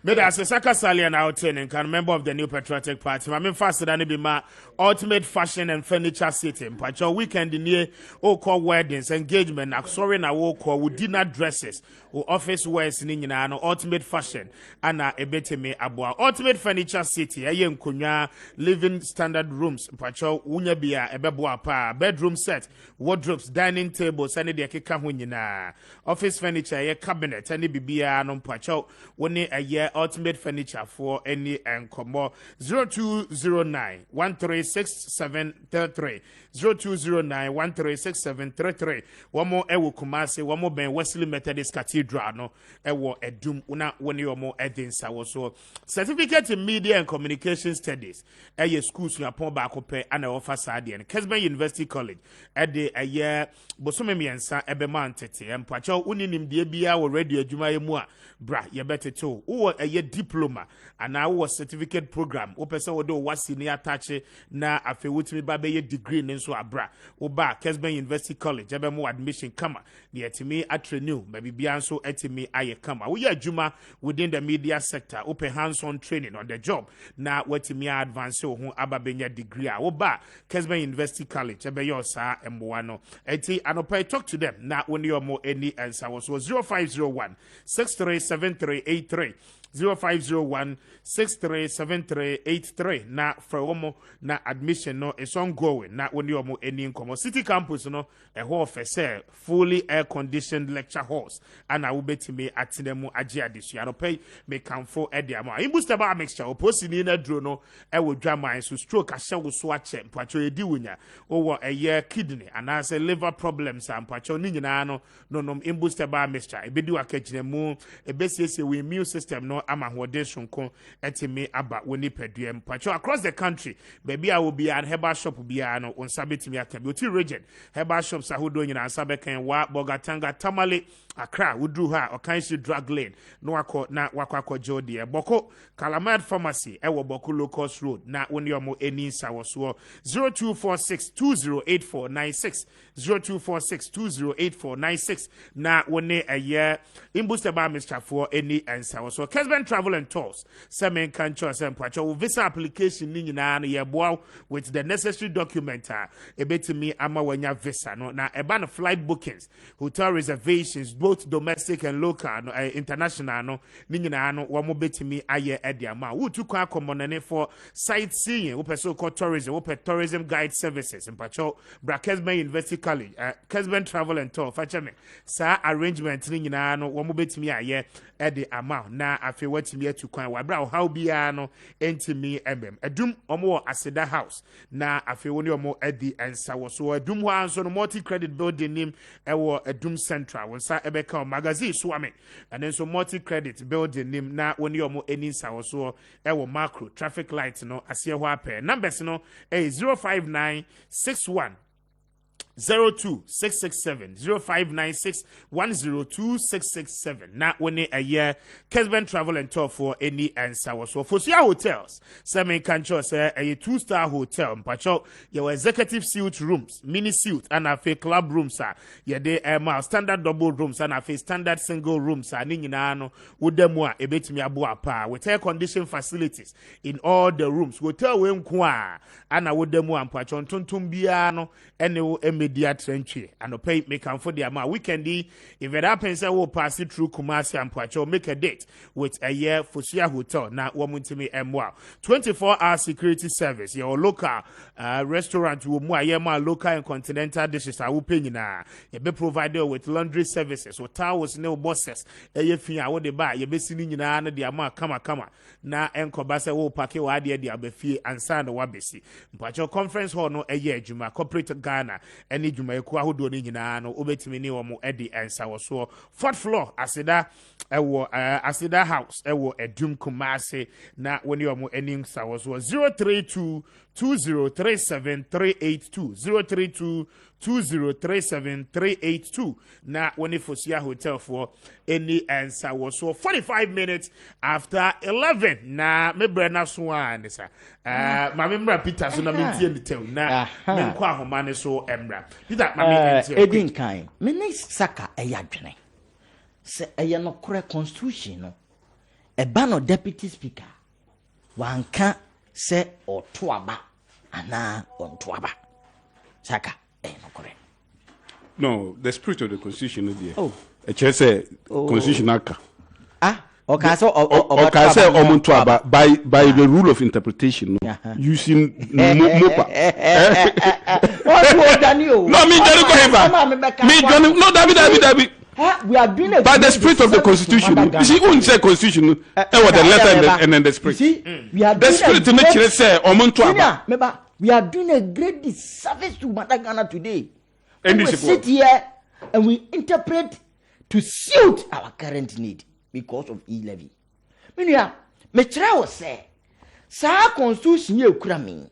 Meda as a Saka Salian outing and can member of the New Patriotic Party. I mean, faster than it be my ultimate fashion and furniture city. But your weekend in here, call weddings, engagement, sorry, na call with dinner dresses, or office wears in ultimate fashion, and a beteme abua. Ultimate furniture city, a young kunya, living standard rooms, pacho, unya bia, a bebua pa, bedroom set, wardrobes, dining tables, any de kika office furniture, a cabinet, any bibia, non pacho, one a year. Ultimate furniture for any and more 0209 136733 0209 136733. One more Ewo Kumasi, one more Ben Wesley Methodist Cathedral, no Ewo Edum, una one your more Edinsa was so certificate in media and communication studies. A schools you upon back up and offer Sadi and Kessben University College at the a year Bosomemiansa Ebeman Tete and Pacho Uninim Debia or Radio Juma Mua bra ye better too. A year diploma and now was certificate program. Opesa wodo was senior touch na afe wutimi ba be degree nso abra. Oba Kessben University College ebe mo admission kama. Ni etimi atrenew maybe bianso etimi aye kama. We adwuma within the media sector. Open hands-on training on the job. Na wetimi advance ho aba benya degree. Oba Kessben University College ebe yo sa emboano. Eti anopa talk to them. Na when you more any answer was 0501 637383 0501 637383 na for na admission no is ongoing na when you more any income city campus no a hall for sale fully air conditioned lecture halls and I will bet me at them agia this year pay me come for ediama in booster bar mixture opposing in a drone I will drama so stroke a shell swatch and pacho diwinya over a year kidney and as a liver problems and pacho ninano no in booster bar mixture a bidu a catch them more a best we immune system no ama hodeshun ko etime aba woni peduem pacho across the country baby I will be an herbal shop be no on sabetimi aka beauty region herbal shops ahodo nyina sabekan wa bogatanga tamale Accra wudru ha okanshi drug lane no akọ na wakọ jodi boko Calamad pharmacy ewo boko locust road na woni omo eni sawoso 0246208496 0246208496 na woni eye imbuste ba Mr. for any answer so Kessben Travel and Tours semen kan cho sempacho visa application ni nyina na yeboa with the necessary document ebetimi ama wanya visa no na eba no flight bookings hotel reservations both domestic and local no international no ni nyina no wo mo betimi aye ediama wo tu kwa komonane for sightseeing wo person called tourism wo tourism guide services empacho bra Kessben University College Kessben Travel and Tour fachame sa arrangement ni nyina no wo mo betimi aye edi amount na afi watimi atu kwan wa bra how bia no entimi emem adum omo aseda house na afi woni omo edi ensa wo so adum ho anso no multi credit building nim ewo adum central wonsa ebeka magazine so ame and then so multi credit building nim na woni omo eni nsa wo so ewo macro traffic light no ase ho apɛ numbers no 05961 02667 0596102667 na woni a year Kessben Travel and Tour for any answer was so for hotels seven control say a 2-star hotel mpacho your executive suite rooms mini suite and a club rooms are ye de standard double rooms and a standard single rooms are ni nyina no wodemu a ebetimi abo apa with air condition facilities in all the rooms hotel we nko a ana wodemu mpacho ntontom bia no ene media trench and pay make for the amount weekendy if it happens I will pass it through Kumasi and Pacho make a date with a year for Sia Hotel now womuntimi MWA 24-hour security service your local restaurant will more local and continental dishes I will pay na you be provided with laundry services or towels no bosses fi a wo de ba you be sini nyina na the amount kama na enkobasa wo pake wa de abefie ansa na wabesi Pacho conference hall no adwuma corporate Ghana any Jumaico ahodo ni nyina no obetimi ni omo edi ensa wo so 4th floor asida asida house ewo edum Kumasi na woni omo eni nsa wo so 032 2037 382 na woni Fosia Hotel for any answer was so 45 minutes after 11 na me brana so an sa ma me mbra Peter so na me tie ni tem na me nkwa ahoma ne so emra Peter ma me edin kan me ne saka eyadwene se eye no kore constitution no e ba no deputy speaker wanka se otoaba ana ontoaba saka no correct. No, the spirit of the constitution is there. Oh, a chair say constitution aka. Okay, so by the rule of interpretation, no, using mopa. No, me David. We are doing it by the spirit of the constitution. You see, who say constitution? What the letter and then the spirit. See, we are the spirit to make it say Remember, we are doing a great disservice to Ghana today. And we sit here and we interpret to suit our current need because of e-levy. Meaning, Metra was say, Sa constitution ye ukrami.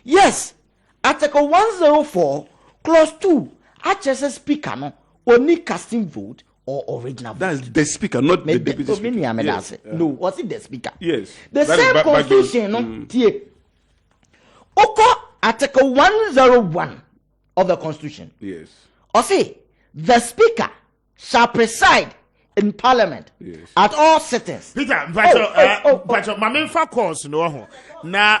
Yes, Article 104, Clause 2, HSS speaker no only casting vote or original vote. That's the speaker, not the deputy speaker. Yes. No, was it the speaker? Yes. The that same constitution, no? Oko Article 101 of the Constitution. Yes. Or say, the speaker shall preside in Parliament at all sittings. Peter, but my main course no na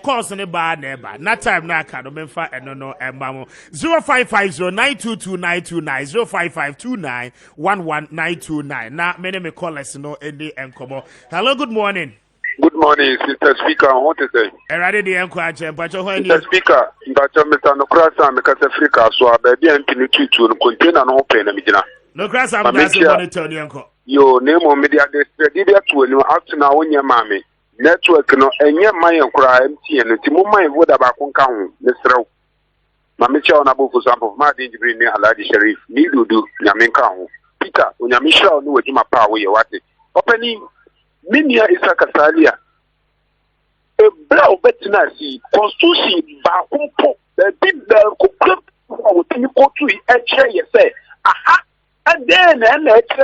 course ne ba neba na time na ka no memfa eno no embamo 0550922929 0552911929 na mene me callers no ende enkomo. Hello, good morning. Good morning, Mr. Speaker. What is it? Erade de enko ache mpacho ho ni. Mr. Speaker, mpacho Mr. Nokrasa me kasa Africa so ababi antini tutu no container no open na mijina. Nokrasa am dase monitor ni enko. Yo, name media de spread dia to ni out na wonya mame. Network no enye man yankura MTN ti mo man voda ba kon ka ho Mr. Mame cha ona bo for sample ma de Jibril ni Alhaji Sharif ni dudu nyame ka ho. Peter, onyame sha no wadwuma pa wo ye wate. Openi Minia Isaka Salia. A brow betina si constitution ba kumpo the big ko club ko tini ko tu e che ye say aha and then e che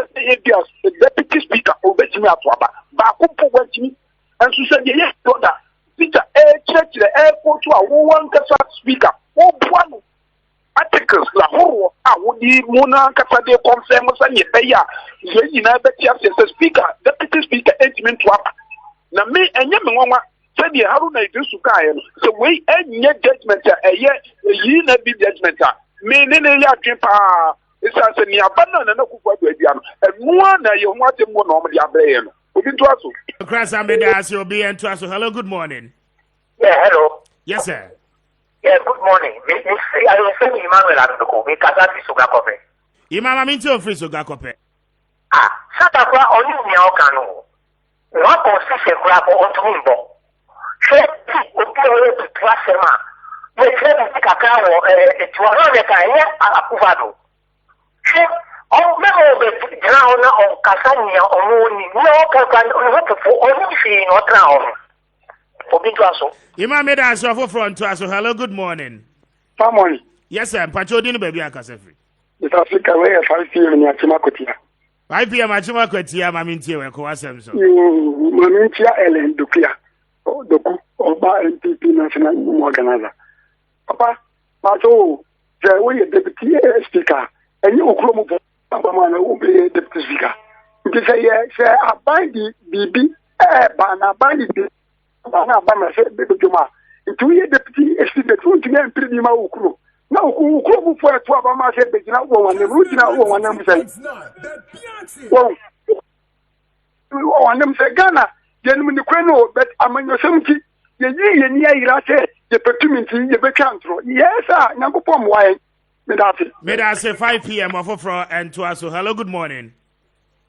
the deputy speaker o betima atoaba ba kumpo wantimi and so say ye brother Peter che the airport to a one kasa speaker o buano articles la horror wodi mona kasa de confirm so nye beya ye nyina betia say speaker deputy speaker entiment to up na me enye me nwanwa said the Haruna Idrisu Kaye so we enye judgment yi na bi judgment me ne ya twempa isa se ni abana na kufa do bia no enu na ye ho atem wo na o de abreye no obi to aso Cross Ameda as you be into aso. Hello, good morning. Yeah, hello. Yes, sir. Yeah, good morning. I was saying Emmanuel Adoko, we Kazati Sugakope. Imama minti o free Sugakope. Satakwa oni mi okano. na ko sise kura ko otumi mbo she obi o to twasema we tell kakra wo etuwa ne ka ye akuvado she o me o be jana ona o kasanya omoni no ka kan o hopeful o fi no tra o obi to aso Ima me da so for front to aso. Hello, good morning. Good morning. Yes sir, Pacho di no baby akasefi. It's Africa where 5 p.m. ni Achima Kotia. 5 p.m. Achima Kotia mami ntie we ko asem so. Mami ntia Ellen Dokia. Doku Oba MPP National Organizer. Papa, Pacho, we deputy speaker. And you ukromo papa man will be deputy speaker. It say abide the BB bana abide the bana bana say baby juma. Into ye deputy speaker to me and pretty ma ukro. Now, who could for 12 of my head, now one and root now one of them say, well, one of them say, Ghana, gentlemen, the Queno, but among your 70, the year near said, the opportunity, the becantro. Yes, sir, now go from why. May I say 5 p.m. of for and to us. Hello, good morning.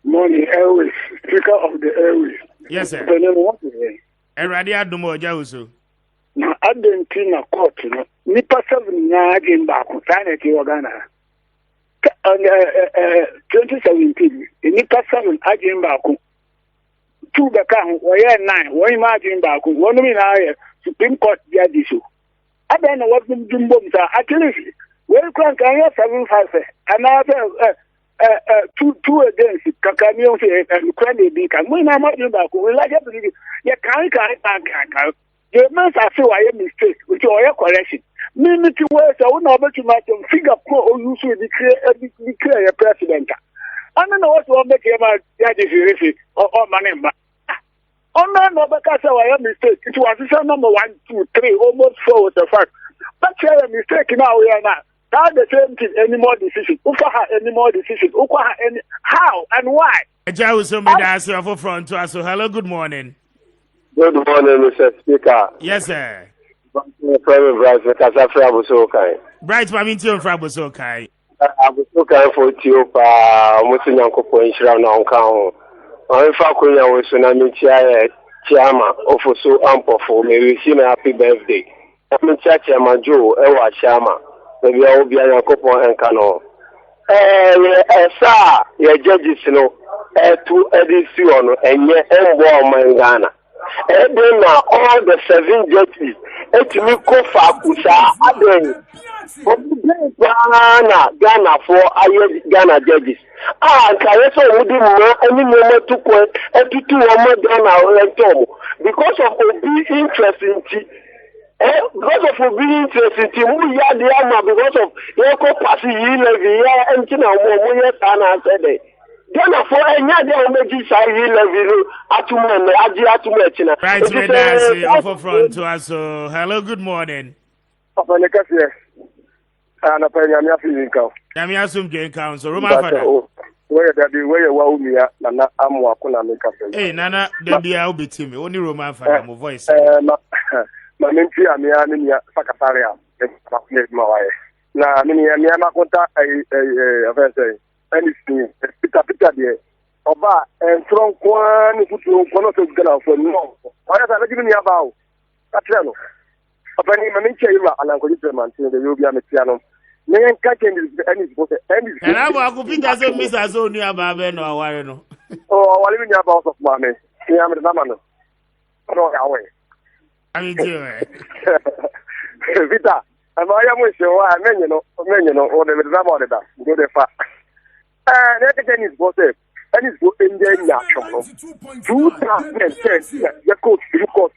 Morning, Airways, Speaker of the Airways. Yes, sir. And Radia Dumo Jausu. Na Argentina court no nipa 7 na agin back China ki Ghana 2017 nipa 7 agin back 2 beka ho oye 9 won ma agin back won mi na Supreme Court judge so adan na what dum sa actually we can 75 and 2 against kakamion say Ukraine be kan we na ma agin back we like it ya kan the man say why mistake which or correction minute way so na about to make figure pro use the clear president and no what to make him that is refi or manemba on no because why mistake it was number 1 2 3 almost 4 was the fact but a mistake now we are now that the same thing any more decision any more decision any how and why Jauso me da so for front to us. Hello, good morning. Good morning, Mr. Speaker. Yes, sir. Private Bright, Casa Frabusokai. Bright, Mamintio Frabusokai. Abusokai for Tiopa, Musinyanko Point, Shirana Onkao. I'm Fakuya with Tsunami Chiama, Ofoso Ampo for me. We see a happy birthday. I'm in Chacha Joe, Ewa Shama. Maybe I will be a couple and cano. Sir, your judges know, 2 edition, and yet, and Ghana. And then now all the 7 judges, et me ko fakusa aden. Ghana for Ghana judges. Kayeso wudi mo any moment to ko etutu wo Ghana rentom because of being interesting. Because of being interesting, we ya the ama because of yeko pass yi levy ya entina mo ya sana said. Ghana for any day omeji sai level atumo na aji atumo echina. Right, me dance off front to us. So hello, good morning. Papa Nekase. Ana pa nyamia feeling ka. Nyamia sum gen count so Roman father. Where that be where wa umia na amu akuna make up. Eh nana dem bia obeti me only Roman father mo voice. Ma menti amia ni ya sakataria. Ma wae. Na mini amia makonta afese. Anything, Peter there. Oba and strong one who cannot get for no. Why are they giving you about? That's no. Open him and tell you, and I'm going to maintain the Yubia Metiano. Nayan catching any and I will be as a miss as only about Ben or Warren. Oh, I'm living about of money. I am the man. No, away. I mean, Vita, and I am with you. I mean, you know, or the Zamon that go the fact. Everything is both and it's good in the national 2010. The coach, you court,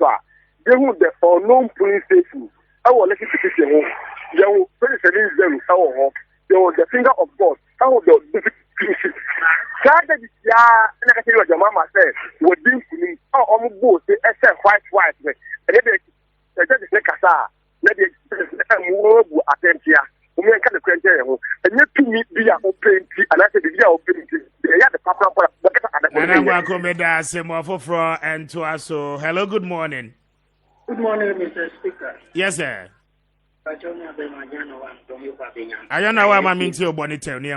they would the unknown police station. I will let you petition home. They will very them. They will the finger of God. I will the Saturday, yeah, and I tell you what your mama said, would be to me. Oh, I'm both the SF white, and then they just say, Cassa, let me move attempt here. We can kind of quench and yet to meet via open and I said, via open the papa. And I'm welcome to for and to us. So, hello, good morning. Good morning, Mr. Speaker. Yes, sir. I don't know why I'm into your bonnet. You may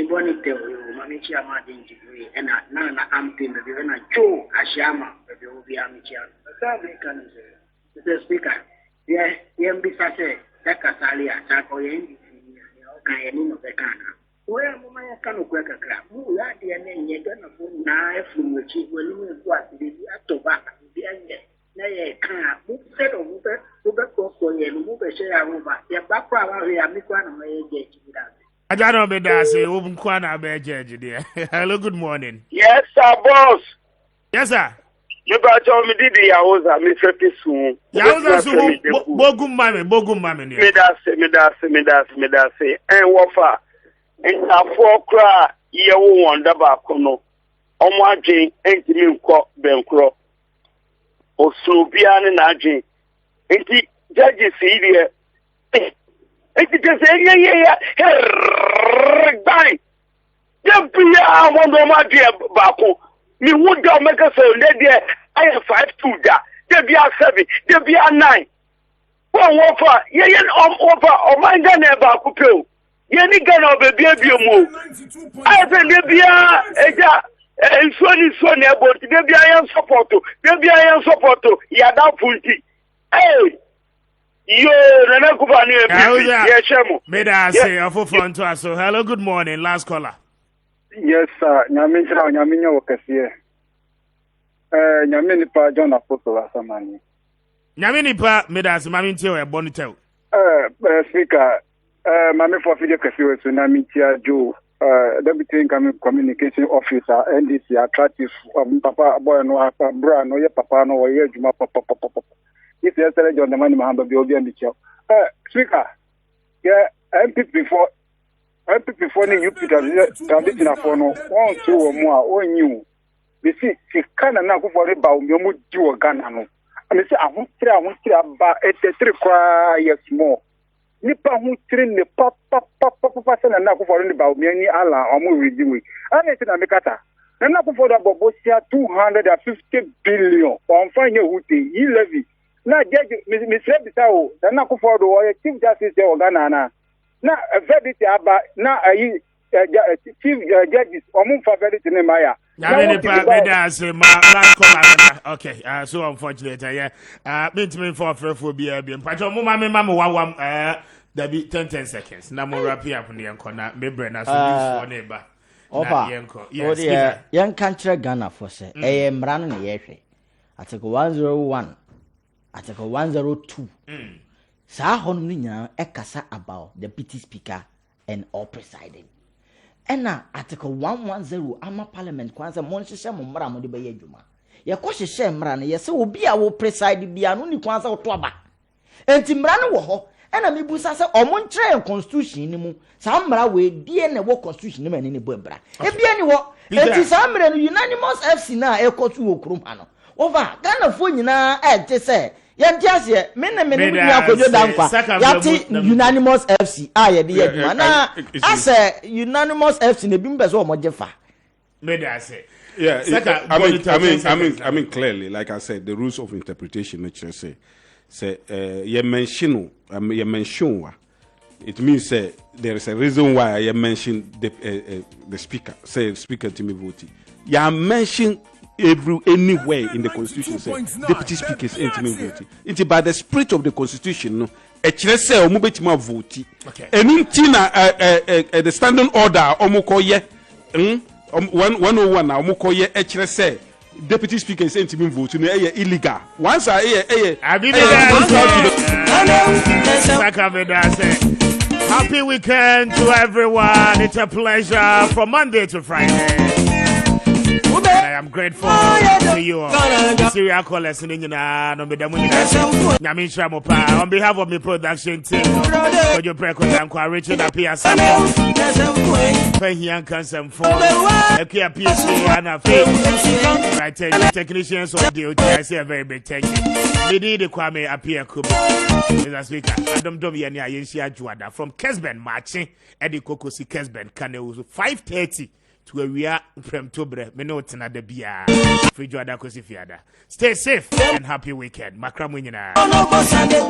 bonnet tell you, amici amadi degree and na am team the na Joe Ashama the obi amici. That can say the speaker. Yeah, be say that kasali attack or any okay any no be kana. Where mama ya kanu kwa kakra. Mu ya de na nye gana fo na efun wechi welu mu kwa de atoba bi anye. Na ye kan mu se do mu be ko ye mu be share ya mu ba. Ya ba kwa wa ya mi kwa na ma ye je chi da. Ajano be da say wo kwa na be je there. Hello, good morning. Yes, sir, boss. Yes, sir. You got to me did the Yahoza, me pretty soon. Yahoza soon. Bogum mame. Me da say. And wafa. And a 4 cry, ye wonder back no. On my jing, ain't me cock benkro. O Slobian and Ajin. Ain't the judges see there. Ain't it just yeah. Bang. Just be a one of my dear Baku. Me would go make us there. I have 5-2 da. There be a 7. There be a 9. One offer. Yeah, offer. Oh my God, never could. Yeah, ni gonna be baby move. I said there be a son about there be a support. There be a support. Yeah, that punti. Hey. Yo, Nana Kubani. Yeah, Shemo. May I say a full front to us. So, hello, good morning. Last caller. Yes, sir. Nyaminya wakasiye. Nyamini pa John Apostle Asamani. Nyamini pa medasi mami ntio e bonitel. Speaker, mami for video kasiwe tsunamitia Joe, Deputy Incoming Communication Officer, NDC attractive papa boy no bra no ye papa no ye juma papa. If yesterday John the money mahamba bi obi and the Speaker, yeah, MPP before ni you Peter transition for no 1 2 or more on you. They see kana na ko for ba o mu di o Ghana no. I mean say ahun tire ba etetri kwa yes more. Nipa hu tire ne papa se na ko for ni ba o mi ani ala o mu redi we. Ana se na mekata. Na ko for da bobosia 250 billion. On fine huti yi levy. Na judge Mr. Bisao, na ko for do chief justice o Ghana na. Na verdict aba na ayi chief judges omun fa verdict ne maya. Okay, so unfortunate, yeah. Me for phobia, but my mamma one there be 10 seconds. Now more rapid up in the corner, maybe as a neighbor. Yes, young country Ghana for say, Mran and Yefe. Article 101, Article 102. Sahon Ekasa about the deputy speaker and all presiding. Ena article 110 ama parliament kwanza monhyehyɛ mo mmara mo de bɛyɛ adwuma yɛ kɔ hyehyɛ mmara no yɛ sɛ obi a wo preside bia no ni kwanza woto aba enti mmara no wɔ hɔ ena mebusa sɛ ɔmo nkyerɛ constitution ni mu saa mmara we die na wɔ constitution ni mani ni bo mbra ebia ni wɔ enti saa mmara no unanimous FC na ɛkɔ so wɔ kurom ha no over Ghana fo nyinaa ɛte sɛ yantiase me ni akojo dankwa yati unanimous FC ye de adwuma na ase unanimous FC ne bi mbeso o mojefa me da say yeah I mean clearly like I said the rules of interpretation nature say you mention it means there is a reason why I mention the speaker say speaker to me voting you mention anywhere in the constitution say deputy speakers intimate voting by the spirit of the constitution no e kire say omo betima vote enu na the standing order omo koye 101 na omo koye e kire say deputy speakers intimate vote no e illegal once happy weekend to everyone. It's a pleasure from Monday to Friday. I am grateful to you all. Serial callers in on behalf of my production team, you Richard Apia technicians of the I say a very big thank you. We need the Kwame Apia Kuba. Mr. Speaker, Adam Domiania Yensia Juada from Kessben marching at the Kokosi Kessben Kanawu 5:30. To we are from Tobre, Menotina de Bia, Frijuada Cosifiada. Stay safe and happy weekend. Macramunina.